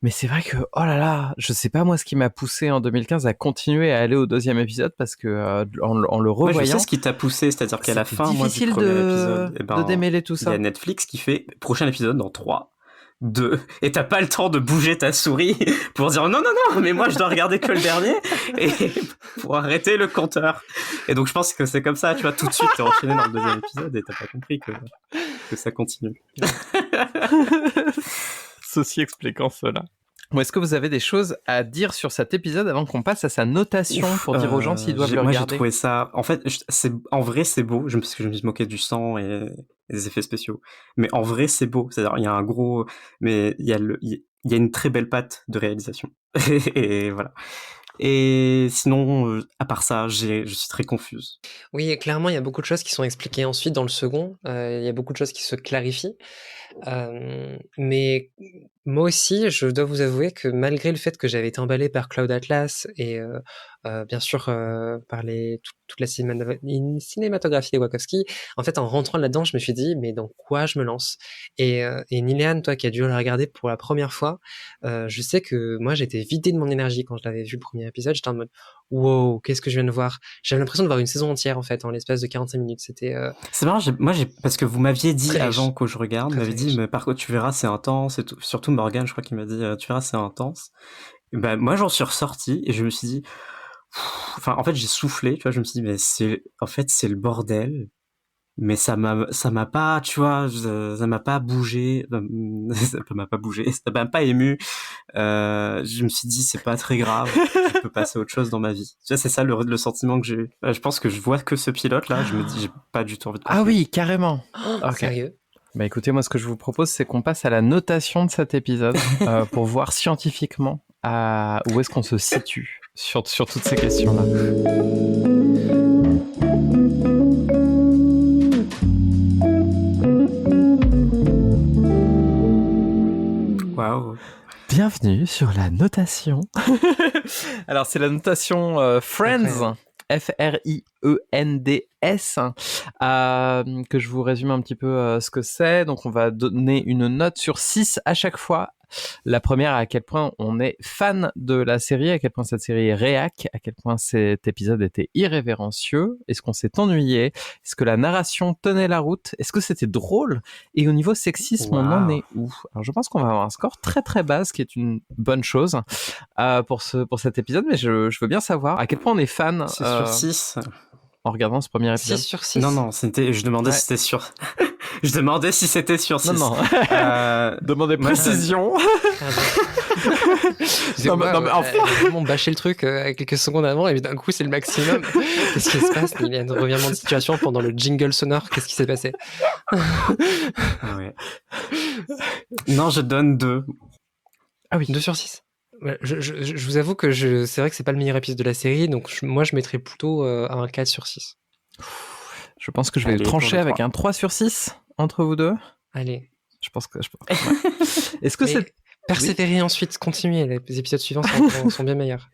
Mais c'est vrai que, oh là là, je sais pas moi ce qui m'a poussé en 2015 à continuer à aller au 2e épisode parce que en le Moi, je revoyant, sais ce qui t'a poussé, c'est-à-dire qu'à la c'était fin, moi, du difficile premier épisode, de démêler tout il y a ça. Netflix qui fait prochain épisode dans 3, 2, et t'as pas le temps de bouger ta souris pour dire non, mais moi je dois regarder que le dernier, et pour arrêter le compteur. Et donc je pense que c'est comme ça, tu vois, tout de suite t'es enchaîné dans le 2e épisode et t'as pas compris que ça continue. Ceci expliquant cela. Bon, est-ce que vous avez des choses à dire sur cet épisode avant qu'on passe à sa notation pour dire aux gens s'ils doivent le Moi, j'ai regarder? trouvé ça. En fait, en vrai, c'est beau. Parce que je me suis moqué du sang et des effets spéciaux. Mais en vrai, c'est beau. C'est-à-dire, il y a un gros. Mais il y a une très belle patte de réalisation. Et voilà. Et sinon, à part ça, je suis très confuse. Oui, clairement, il y a beaucoup de choses qui sont expliquées ensuite dans le second. Il y a beaucoup de choses qui se clarifient. Mais moi aussi, je dois vous avouer que malgré le fait que j'avais été emballé par Cloud Atlas et bien sûr par toute la cinématographie des Wachowski, en fait, en rentrant là-dedans, je me suis dit, mais dans quoi je me lance? Et Niléane, toi qui as dû le regarder pour la première fois, je sais que moi, j'étais vidé de mon énergie quand je l'avais vu le premier épisode. J'étais en mode, wow, qu'est-ce que je viens de voir? J'avais l'impression de voir une saison entière, en fait, en l'espace de 45 minutes. C'était C'est marrant, parce que vous m'aviez dit très riche. avant que je regarde, vous Très, m'avez très dit, riche. mais par contre, tu verras, c'est intense et tout. Surtout Morgane, je crois qu'il m'a dit, tu verras, c'est intense. Et ben, moi, j'en suis ressorti et je me suis dit, enfin, en fait, j'ai soufflé, tu vois, je me suis dit, mais en fait, c'est le bordel. Mais ça m'a pas, tu vois, ça m'a pas bougé, ça m'a pas bougé, ça m'a pas ému. Je me suis dit, c'est pas très grave, je peux passer à autre chose dans ma vie. Tu vois, c'est ça le sentiment que j'ai eu. Je pense que je vois que ce pilote là, je me dis, j'ai pas du tout envie de Ah continuer. oui, carrément. Ok. Sérieux? Bah écoutez, moi ce que je vous propose, c'est qu'on passe à la notation de cet épisode pour voir scientifiquement où est-ce qu'on se situe sur toutes ces questions-là. Waouh. Bienvenue sur la notation. Alors c'est la notation Friends. Friends, que je vous résume un petit peu ce que c'est. Donc on va donner une note sur 6 à chaque fois. La première, à quel point on est fan de la série, à quel point cette série est réac, à quel point cet épisode était irrévérencieux, est-ce qu'on s'est ennuyé, est-ce que la narration tenait la route, est-ce que c'était drôle, et au niveau sexisme, on en est où? Alors je pense qu'on va avoir un score très très bas, ce qui est une bonne chose pour cet épisode, mais je veux bien savoir à quel point on est fan C'est sur 6. en regardant ce premier épisode. 6 sur 6. Non, je demandais si c'était sur... Je demandais si c'était sur 6. Non. Demandez précision. Non, mais enfin... Elle a vraiment bâché le truc quelques secondes avant et d'un coup c'est le maximum. Qu'est-ce qui se passe? Il y a un revirement de situation pendant le jingle sonore. Qu'est-ce qui s'est passé? Ouais. Non, je donne 2. Ah oui, 2 sur 6. Je vous avoue que c'est vrai que c'est pas le meilleur épisode de la série, donc moi je mettrais plutôt un 4 sur 6. Je pense que je vais trancher avec un 3 sur 6 entre vous deux. Allez. Je pense que... Est-ce que c'est... Persévérer ensuite, continuer. Les épisodes suivants sont bien meilleurs.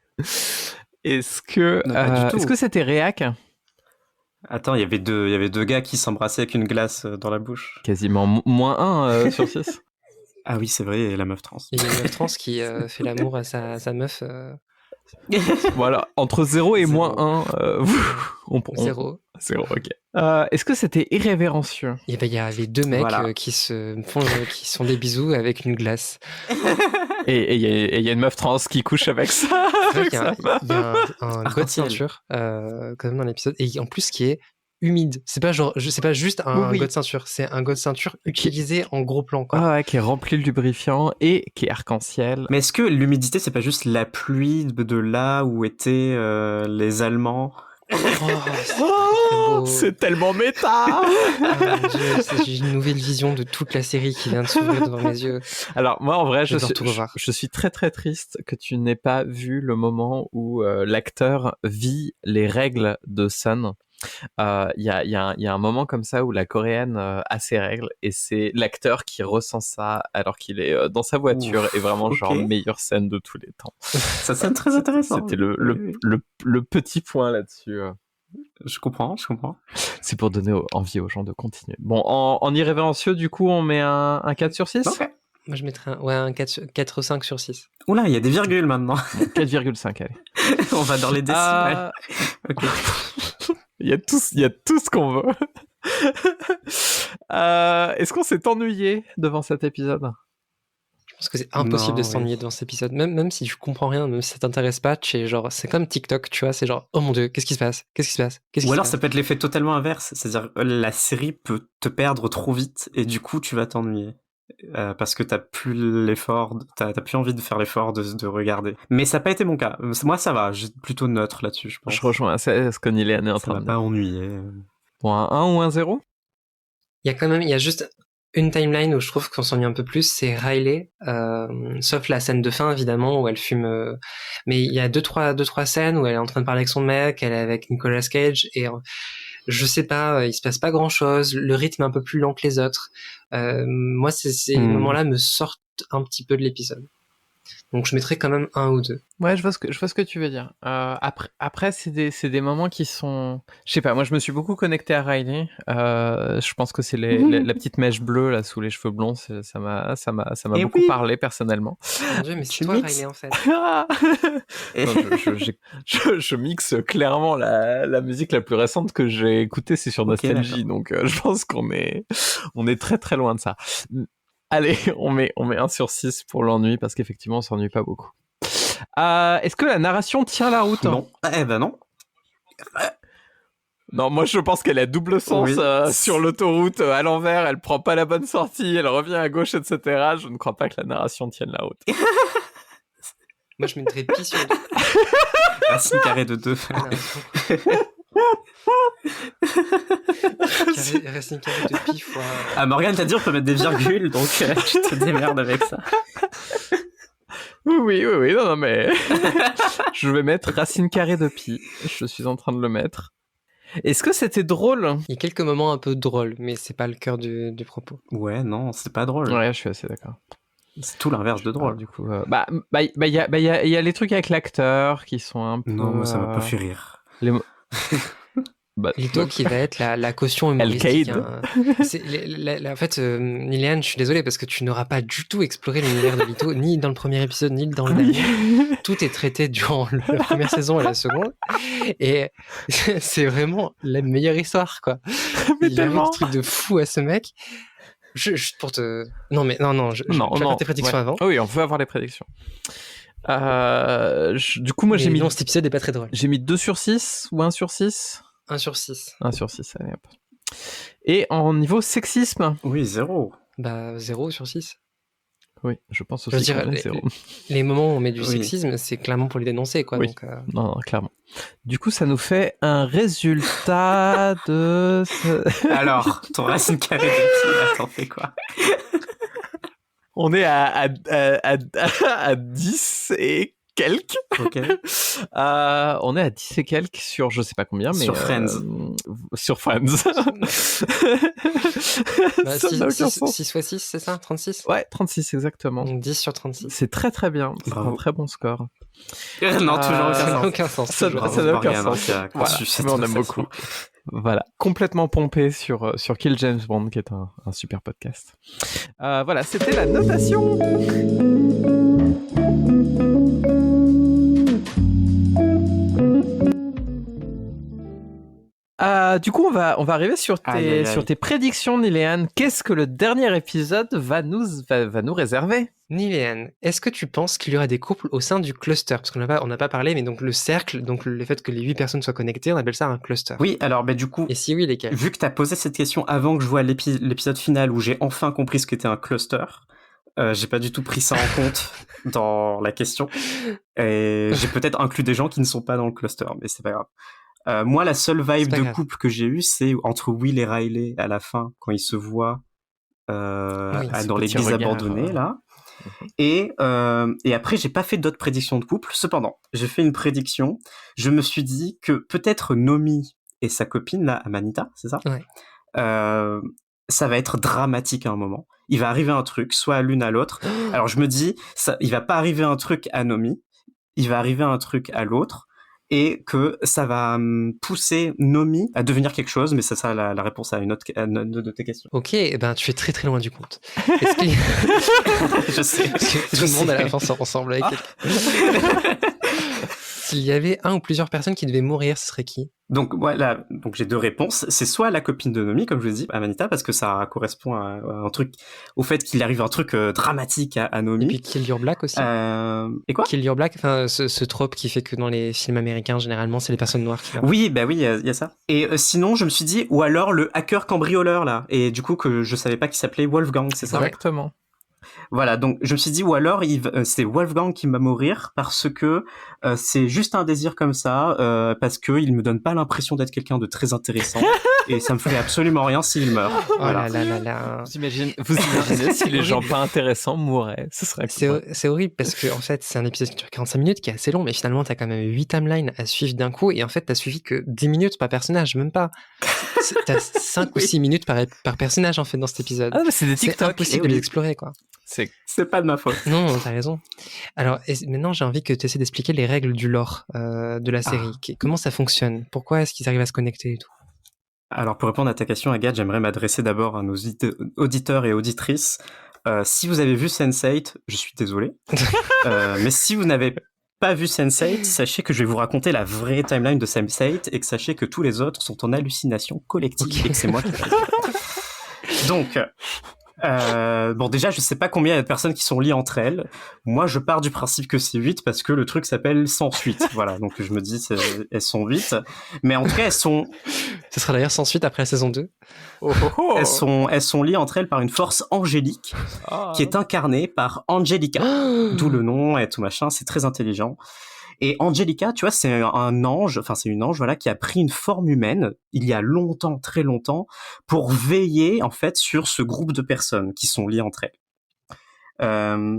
Est-ce que c'était réac? Attends, il y avait deux gars qui s'embrassaient avec une glace dans la bouche. Quasiment moins 1 sur 6. Ah oui, c'est vrai, et la meuf trans. Il y a une meuf trans qui fait l'amour à sa meuf. Voilà, entre 0 et moins 1, Zéro. 0, ok. Est-ce que c'était irrévérencieux? Il y avait deux mecs qui sont des bisous avec une glace. Et il y a une meuf trans qui couche avec ça. Il y a un god de ceinture quand même dans l'épisode, et en plus qui est humide. C'est pas juste un god de ceinture, c'est un god de ceinture utilisé en gros plan, quoi. Ah ouais, qui est rempli de lubrifiant et qui est arc-en-ciel. Mais est-ce que l'humidité, c'est pas juste la pluie de là où étaient les Allemands? C'est tellement méta. J'ai une nouvelle vision de toute la série qui vient de s'ouvrir devant mes yeux. Alors moi en vrai je suis très très triste que tu n'aies pas vu le moment où l'acteur vit les règles de Sun. Il y a un moment comme ça où la coréenne a ses règles et c'est l'acteur qui ressent ça alors qu'il est dans sa voiture. Et vraiment genre meilleure scène de tous les temps. Ça sonne très intéressant. C'était le petit point là-dessus. Je comprends. C'est pour donner envie aux gens de continuer. Bon, en irrévérencieux, du coup, on met un 4 sur 6 ? Ok. Moi, je mettrais un 4,5 sur 6. Oula, il y a des virgules maintenant. 4,5, allez. On va dans les décimales. Ok. Il y a tout ce qu'on veut. Est-ce qu'on s'est ennuyé devant cet épisode? Je pense que c'est impossible Non, de s'ennuyer oui. devant cet épisode. Même si tu comprends rien, même si ça t'intéresse pas, c'est comme TikTok, tu vois, c'est genre, oh mon dieu, qu'est-ce qui se passe? Qu'est-ce qui se passe? Qu'est-ce qui Ou se alors passe? ça peut être l'effet totalement inverse, c'est-à-dire la série peut te perdre trop vite et du coup tu vas t'ennuyer. Parce que t'as plus l'effort, t'as plus envie de faire l'effort de regarder. Mais ça n'a pas été mon cas. Moi ça va, j'ai plutôt neutre là-dessus, je pense. Je rejoins assez ce que Niléane est en Ça train m'a de pas dire. ennuyé. Bon, un 1 ou un 0? Il y a juste une timeline où je trouve qu'on s'ennuie un peu plus, c'est Riley, sauf la scène de fin évidemment où elle fume. Mais il y a deux trois scènes où elle est en train de parler avec son mec, elle est avec Nicolas Cage et je sais pas, il se passe pas grand chose, le rythme est un peu plus lent que les autres. Moi, ces moments-là me sortent un petit peu de l'épisode. Donc je mettrais quand même 1 ou 2. Ouais, je vois ce que tu veux dire. Après c'est des moments qui sont... Je sais pas, moi je me suis beaucoup connecté à Riley. Je pense que c'est la petite mèche bleue là sous les cheveux blonds. Ça m'a Eh beaucoup oui. parlé personnellement. Mon dieu, mais c'est Tu toi mixes. Riley en fait. Non, je mixe clairement la musique la plus récente que j'ai écoutée, c'est sur Nostalgie. Donc je pense qu'on est très très loin de ça. Allez, on met 1 sur 6 pour l'ennui parce qu'effectivement on s'ennuie pas beaucoup. Est-ce que la narration tient la route? Non. Eh ben non. Non, moi je pense qu'elle a double sens Oui. sur l'autoroute à l'envers, elle prend pas la bonne sortie, elle revient à gauche, etc. Je ne crois pas que la narration tienne la route. Moi, je mettrais pi sur 2. Racine carrée de 2. Racine carrée de pi fois... Ah, Morgane t'as dit on peut mettre des virgules, donc tu te démerdes avec ça. Oui, non, mais... Je vais mettre racine carrée de pi, je suis en train de le mettre. Est-ce que c'était drôle? Il y a quelques moments un peu drôles, mais c'est pas le cœur du propos. Ouais, non, c'est pas drôle. Ouais, je suis assez d'accord. C'est tout l'inverse de drôle. Du coup, il y a les trucs avec l'acteur qui sont un peu... Non, moi ça m'a pas fait rire. Lito qui va être la caution humoristique. En fait, Niléane, je suis désolé parce que tu n'auras pas du tout exploré l'univers de Lito, ni dans le premier épisode, ni dans le dernier. Tout est traité durant la première saison et la seconde. Et c'est vraiment la meilleure histoire, quoi. Il arrive des trucs de fou à ce mec. Pour te... Non, je vais faire tes prédictions avant. Oui, on peut avoir les prédictions. Du coup, moi, j'ai mis... Non, cet épisode est pas très drôle. J'ai mis 2 sur 6 ou 1 sur 6 1 sur 6. 1 sur 6, allez hop. Et en niveau sexisme? Oui, 0. 0 sur 6. Oui, je pense aussi qu'on est 0. Les moments où on met du sexisme, c'est clairement pour les dénoncer, quoi. Oui. Donc, non, clairement. Du coup, ça nous fait un résultat de... Alors, ton racine carrée de pi, t'en fais quoi? On est à 10 et quelques. Ok. On est à 10 et quelques sur je sais pas combien, mais... Sur Friends. Sur Friends. 6 fois 6, c'est ça? 36? Ouais, 36 exactement. Donc 10 sur 36. C'est très très bien. C'est Bravo. un très bon score. Non, toujours Ça n'a aucun sens. Ça n'a aucun sens. Voilà, mais on aime beaucoup. Voilà, complètement pompé sur Kill James Bond, qui est un super podcast. Voilà, c'était la notation. Du coup, on va arriver sur tes prédictions, Niléane. Qu'est-ce que le dernier épisode va nous réserver? Niléane, est-ce que tu penses qu'il y aura des couples au sein du cluster? Parce qu'on n'a pas parlé, mais donc le cercle, donc le fait que les 8 personnes soient connectées, on appelle ça un cluster. Oui, alors du coup... Et si oui, lesquels? Vu que t'as posé cette question avant que je vois l'épisode final où j'ai enfin compris ce qu'était un cluster, j'ai pas du tout pris ça en compte dans la question. Et j'ai peut-être inclus des gens qui ne sont pas dans le cluster, mais c'est pas grave. Moi, la seule vibe de couple que j'ai eue, c'est entre Will et Riley à la fin, quand ils se voient dans l'église abandonnée, là. Et après, j'ai pas fait d'autres prédictions de couple. Cependant, j'ai fait une prédiction. Je me suis dit que peut-être Nomi et sa copine, là, Amanita, c'est ça? Ouais. Ça va être dramatique à un moment. Il va arriver un truc, soit à l'une à l'autre. Alors je me dis, il va pas arriver un truc à Nomi, il va arriver un truc à l'autre. et que ça va pousser Nomi à devenir quelque chose, mais ça sera la réponse à une de tes questions. Ok, ben tu es très très loin du compte. Est-ce qu'il... Je sais. Parce que tout le monde à la fin sort ensemble avec quelqu'un. S'il y avait un ou plusieurs personnes qui devaient mourir, ce serait qui? Donc voilà, donc j'ai deux réponses. C'est soit la copine de Nomi, comme je vous ai dit, Amanita, parce que ça correspond à un truc, au fait qu'il arrive un truc dramatique à Nomi. Et puis Kill Your Black aussi. Et quoi? Kill Your Black, enfin ce trope qui fait que dans les films américains, généralement, c'est les personnes noires qui meurent. Oui, bah oui, il y a ça. Et sinon, je me suis dit, ou alors le hacker cambrioleur là, et du coup que je savais pas qu'il s'appelait Wolfgang, c'est ça? Exactement. Voilà, donc je me suis dit, ou alors c'est Wolfgang qui va mourir parce que c'est juste un désir comme ça, parce que il me donne pas l'impression d'être quelqu'un de très intéressant et ça me ferait absolument rien s'il meurt. Voilà. Oh là là là. Vous imaginez si les gens pas intéressants mourraient, ce serait cool. C'est horrible parce que en fait c'est un épisode qui dure 45 minutes qui est assez long, mais finalement t'as quand même 8 timelines à suivre d'un coup et en fait t'as suivi que 10 minutes par personnage, même pas. T'as 5 ou 6 minutes par personnage en fait dans cet épisode. Ah mais c'est des TikTok. C'est impossible de les explorer quoi. C'est pas de ma faute. Non, t'as raison. Alors maintenant j'ai envie que tu essaies d'expliquer les règles du lore de la série. Comment ça fonctionne? Pourquoi est-ce qu'ils arrivent à se connecter et tout? Alors pour répondre à ta question Agathe, j'aimerais m'adresser d'abord à nos auditeurs et auditrices. Si vous avez vu Sense8, je suis désolé. Mais si vous n'avez pas vu Sense8, sachez que je vais vous raconter la vraie timeline de Sense8 et que sachez que tous les autres sont en hallucination collective et que c'est moi qui l'ai. Donc, bon déjà je sais pas combien il y a de personnes qui sont liées entre elles. Moi je pars du principe que c'est 8 parce que le truc s'appelle sans suite. Voilà, donc je me dis elles sont 8. Mais en tout cas elles sont... Ce sera d'ailleurs sans suite après la saison 2. Elles sont liées entre elles par une force angélique qui est incarnée par Angelica. D'où le nom et tout machin, c'est très intelligent. Et Angelica, tu vois, c'est un ange, enfin c'est une ange, voilà, qui a pris une forme humaine il y a longtemps, très longtemps, pour veiller en fait sur ce groupe de personnes qui sont liées entre elles.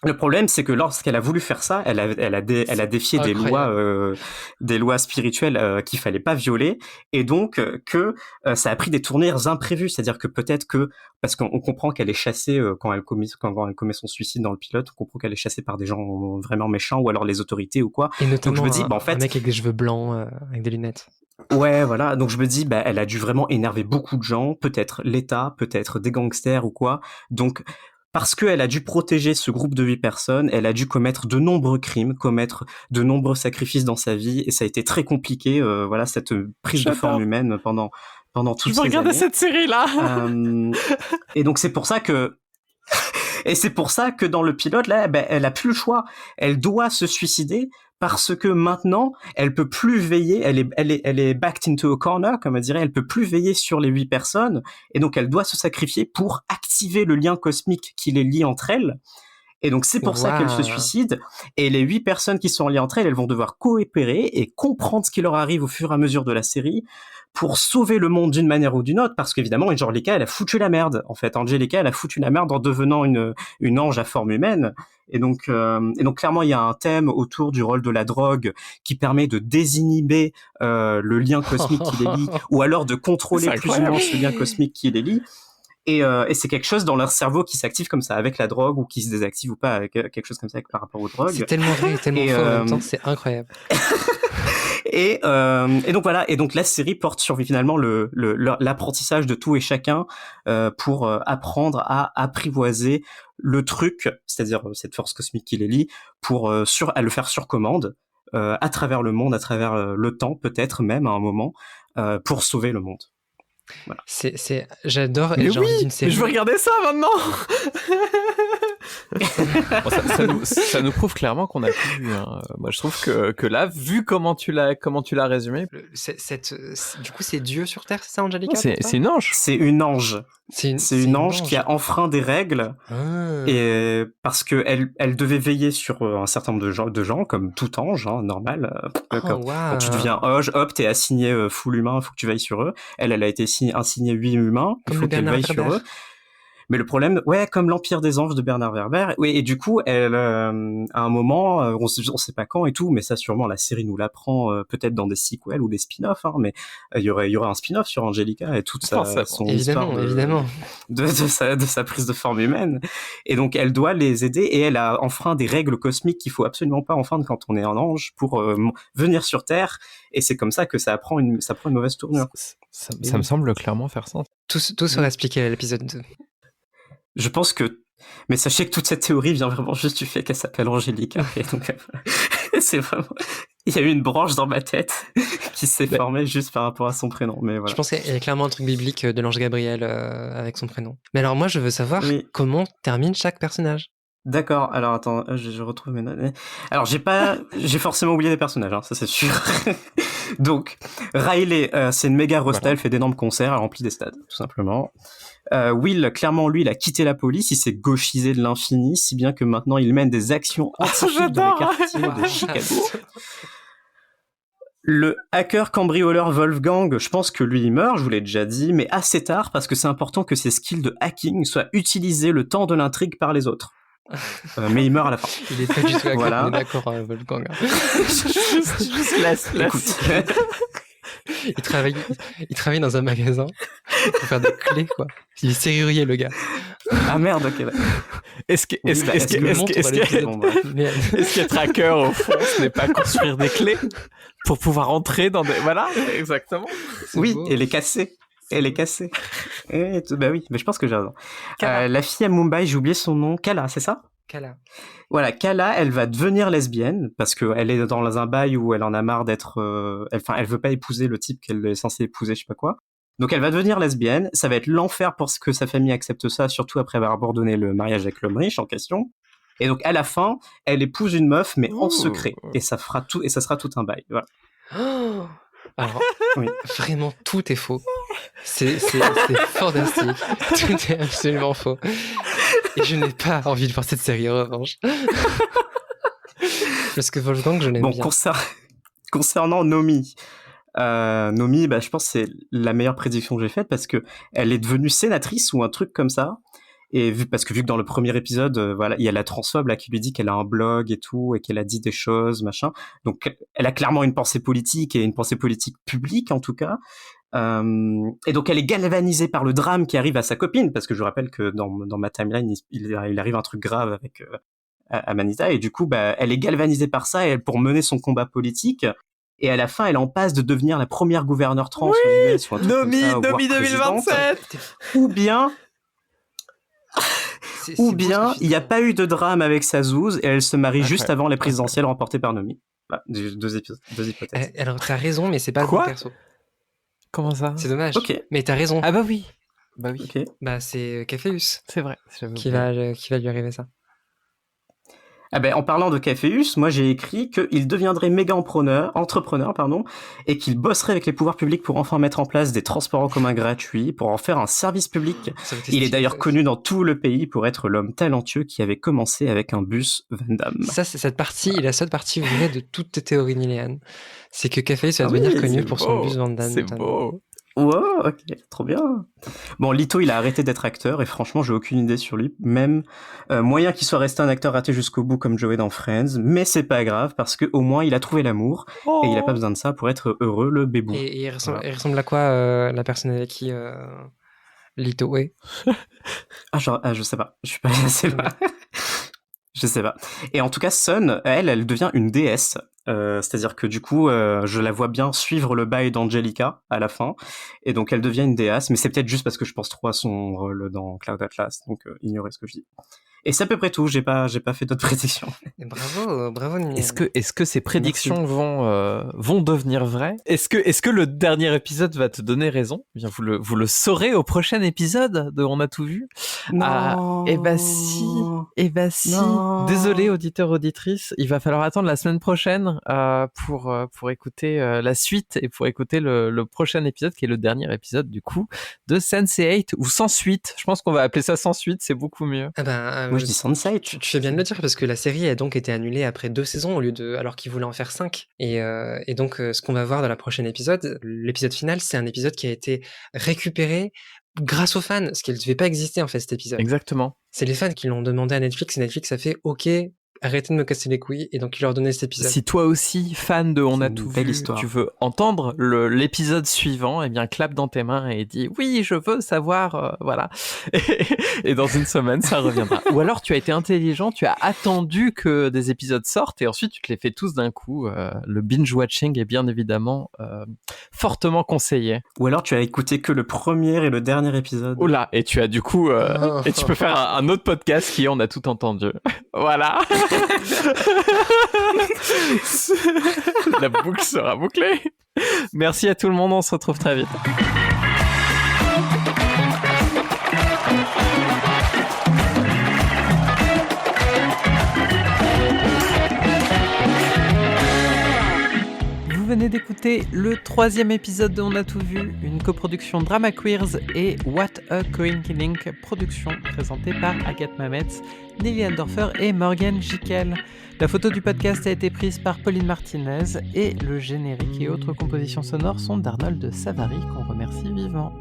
Le problème, c'est que lorsqu'elle a voulu faire ça, elle a défié des lois spirituelles qu'il fallait pas violer, et donc que ça a pris des tournures imprévues. C'est-à-dire que peut-être que parce qu'on comprend qu'elle est chassée quand elle commet son suicide dans le pilote, on comprend qu'elle est chassée par des gens vraiment méchants ou alors les autorités ou quoi. Et notamment donc je me dis, en fait, un mec avec des cheveux blancs, avec des lunettes. Ouais, voilà. Donc je me dis, elle a dû vraiment énerver beaucoup de gens, peut-être l'État, peut-être des gangsters ou quoi. Donc parce qu'elle a dû protéger ce groupe de 8 personnes, elle a dû commettre de nombreux crimes, commettre de nombreux sacrifices dans sa vie, et ça a été très compliqué, voilà, cette prise de forme humaine pendant toutes ces années. Je vais regarder cette série-là. Et donc c'est pour ça que dans le pilote, là, elle a plus le choix. Elle doit se suicider parce que maintenant, elle peut plus veiller. Elle est backed into a corner, comme on dirait. Elle peut plus veiller sur les 8 personnes. Et donc, elle doit se sacrifier pour activer le lien cosmique qui les lie entre elles. Et donc, c'est pour ça qu'elle se suicide. Et les 8 personnes qui sont liées entre elles, elles vont devoir coopérer et comprendre ce qui leur arrive au fur et à mesure de la série pour sauver le monde d'une manière ou d'une autre, parce qu'évidemment, Angelica, elle a foutu la merde. En fait, Angelica, elle a foutu la merde en devenant une ange à forme humaine. Et donc clairement, il y a un thème autour du rôle de la drogue qui permet de désinhiber le lien cosmique qui les lie, ou alors de contrôler plus ou moins ce lien cosmique qui les lie. Et c'est quelque chose dans leur cerveau qui s'active comme ça avec la drogue ou qui se désactive ou pas avec quelque chose comme ça par rapport aux drogues. C'est tellement vrai, tellement fort en même temps, c'est incroyable. Et donc voilà, et donc la série porte sur finalement l'apprentissage de tout et chacun pour apprendre à apprivoiser le truc, c'est-à-dire cette force cosmique qui les lie, pour à le faire sur commande à travers le monde, à travers le temps peut-être même à un moment, pour sauver le monde. Voilà. J'adore et j'ai envie d'une série. Mais je veux regarder ça maintenant. Bon, ça nous prouve clairement qu'on a tout vu. Hein. Moi, je trouve que là, vu comment tu l'as résumé, du coup, c'est Dieu sur Terre, c'est ça, Angelica? C'est une ange. C'est une ange. C'est une ange qui a enfreint des règles, et parce que elle devait veiller sur un certain nombre de gens comme tout ange, hein, normal. Quand tu deviens ange, hop, t'es assigné full humain, faut que tu veilles sur eux. Elle a été assignée 8 humains, il faut qu'elle veille sur eux. Mais le problème, ouais, comme l'Empire des Anges de Bernard Werber, oui, et du coup, elle, à un moment, on sait pas quand et tout, mais ça sûrement la série nous l'apprend, peut-être dans des sequels ou des spin-offs, hein, mais il y aurait un spin-off sur Angelica et toute son histoire évidemment. de sa prise de forme humaine. Et donc, elle doit les aider et elle a enfreint des règles cosmiques qu'il faut absolument pas enfreindre quand on est un ange pour venir sur Terre. Et c'est comme ça que ça prend une mauvaise tournure. Ça me semble clairement faire sens. Tout sera expliqué à l'épisode 2. Je pense que, mais sachez que toute cette théorie vient vraiment juste du fait qu'elle s'appelle Angelica. Et donc, c'est vraiment, il y a eu une branche dans ma tête qui s'est formée juste par rapport à son prénom. Mais voilà. Je pense qu'il y a clairement un truc biblique de l'ange Gabriel avec son prénom. Mais alors moi, je veux savoir comment termine chaque personnage. D'accord. Alors attends, je retrouve mes notes. Alors j'ai forcément oublié des personnages, hein, ça c'est sûr. Donc Riley, c'est une méga rosta, elle fait d'énormes concerts, elle remplit des stades, tout simplement. Will, clairement, lui, il a quitté la police, il s'est gauchisé de l'infini, si bien que maintenant il mène des actions anti-flics dans les quartiers de Chicago. Le hacker cambrioleur Wolfgang, je pense que lui il meurt, je vous l'ai déjà dit, mais assez tard parce que c'est important que ses skills de hacking soient utilisés le temps de l'intrigue par les autres. Mais il meurt à la fin. Il est pas du tout voilà. D'accord, Wolfgang. juste la il travaille dans un magasin pour faire des clés, quoi. Il est serrurier, le gars. Ah merde, ok. Est-ce qu'être hacker, au fond, ce n'est pas construire des clés pour pouvoir entrer dans des... Voilà, exactement. Oui, beau. Et les casser. Bah oui, mais je pense que j'ai raison. La fille à Mumbai, j'ai oublié son nom. Kala, c'est ça? Kala. Voilà, Kala, elle va devenir lesbienne parce qu'elle est dans un bail où elle en a marre d'être... elle veut pas épouser le type qu'elle est censée épouser, je sais pas quoi. Donc elle va devenir lesbienne. Ça va être l'enfer pour que sa famille accepte ça, surtout après avoir abandonné le mariage avec l'homme riche en question. Et donc à la fin, elle épouse une meuf, mais en secret. Et ça sera tout, et ça sera tout un bail. Voilà. Oh, alors, vraiment, tout est faux. C'est fantastique. Tout est absolument faux. Et je n'ai pas envie de voir cette série, en revanche. Parce que Wolfgang, je l'aime bien. Concernant Nomi, Nomi, je pense que c'est la meilleure prédiction que j'ai faite parce que elle est devenue sénatrice ou un truc comme ça. Et vu que dans le premier épisode, voilà, il y a la transphobe là qui lui dit qu'elle a un blog et tout et qu'elle a dit des choses, machin. Donc elle a clairement une pensée politique et une pensée politique publique en tout cas. Et donc elle est galvanisée par le drame qui arrive à sa copine parce que je rappelle que dans ma timeline il arrive un truc grave avec Amanita et du coup elle est galvanisée par ça et pour mener son combat politique. Et à la fin, elle en passe de devenir la première gouverneure trans aux US, ou un truc Nomi, comme ça, Nomi 2027. Ou bien, il n'y a pas eu de drame avec sa zouze et elle se marie juste avant les présidentielles remportées par Nomi. Voilà, deux hypothèses. Alors, t'as raison, mais c'est pas le bon perso. Comment ça? C'est dommage. Ok. Mais t'as raison. Ah bah oui. Okay. C'est Caféus. C'est vrai. Qui va lui arriver ça. En parlant de Caféus, moi j'ai écrit qu'il deviendrait méga entrepreneur, et qu'il bosserait avec les pouvoirs publics pour enfin mettre en place des transports en commun gratuits, pour en faire un service public. Il est d'ailleurs connu dans tout le pays pour être l'homme talentueux qui avait commencé avec un bus Van Damme. Ça, c'est cette partie, la seule partie vraie de toutes tes théories Niléane. C'est que Caféus va devenir connu pour son bus Van Damme. C'est beau. Wow, ok, trop bien. Bon, Lito, il a arrêté d'être acteur et franchement, j'ai aucune idée sur lui. Même moyen qu'il soit resté un acteur raté jusqu'au bout comme Joey dans Friends, mais c'est pas grave parce que au moins il a trouvé l'amour et il a pas besoin de ça pour être heureux, le bébou. Et il ressemble à quoi la personne avec qui Lito est? Je sais pas. Je suis pas assez là. Je sais pas. Et en tout cas, Sun, elle devient une déesse. C'est-à-dire que du coup, je la vois bien suivre le bail d'Angelica à la fin, et donc elle devient une déesse, mais c'est peut-être juste parce que je pense trop à son rôle dans Cloud Atlas, donc ignorez ce que je dis. Et c'est à peu près tout, j'ai pas fait d'autres prédictions. Et bravo Nina. Est-ce que ces prédictions vont devenir vraies? Est-ce que le dernier épisode va te donner raison? Eh bien, vous le saurez au prochain épisode de On a tout vu. Non. Eh ben si. Non. Désolé auditeurs auditrices, il va falloir attendre la semaine prochaine pour écouter la suite et pour écouter le prochain épisode qui est le dernier épisode du coup de Sense8 ou Sans Suite. Je pense qu'on va appeler ça Sans Suite, c'est beaucoup mieux. Moi je dis Sunset. Tu fais bien de le dire parce que la série a donc été annulée après 2 saisons alors qu'ils voulaient en faire 5. Et donc ce qu'on va voir dans la prochaine épisode, l'épisode final, c'est un épisode qui a été récupéré grâce aux fans, ce qui ne devait pas exister en fait cet épisode. Exactement. C'est les fans qui l'ont demandé à Netflix et Netflix a fait OK, arrêtez de me casser les couilles et donc ils leur donnaient cet épisode. Si toi aussi, fan de On a une tout belle vu, histoire. tu veux entendre l'épisode suivant, eh bien clappe dans tes mains et dis oui, je veux savoir, voilà. Et dans une semaine, ça reviendra. Ou alors tu as été intelligent, tu as attendu que des épisodes sortent et ensuite tu te les fais tous d'un coup. Le binge-watching est bien évidemment fortement conseillé. Ou alors tu as écouté que le premier et le dernier épisode. Oula, et tu as du coup... et tu peux faire un autre podcast qui est On a tout entendu. Voilà. La boucle sera bouclée. Merci à tout le monde, on se retrouve très vite. Vous venez d'écouter le 3e épisode de On a tout vu, une coproduction Drama Queers et What a Coinklink, production présentée par Agathe Mametz, Nelly Andorfer et Morgan Jikel. La photo du podcast a été prise par Pauline Martinez et le générique et autres compositions sonores sont d'Arnold Savary, qu'on remercie vivement.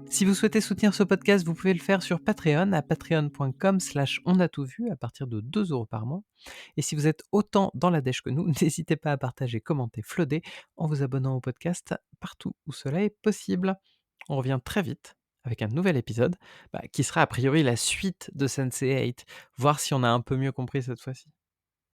Si vous souhaitez soutenir ce podcast, vous pouvez le faire sur Patreon à patreon.com/onatoutvu à partir de 2 € par mois. Et si vous êtes autant dans la dèche que nous, n'hésitez pas à partager, commenter, flotter en vous abonnant au podcast partout où cela est possible. On revient très vite avec un nouvel épisode qui sera a priori la suite de Sense8, voir si on a un peu mieux compris cette fois-ci.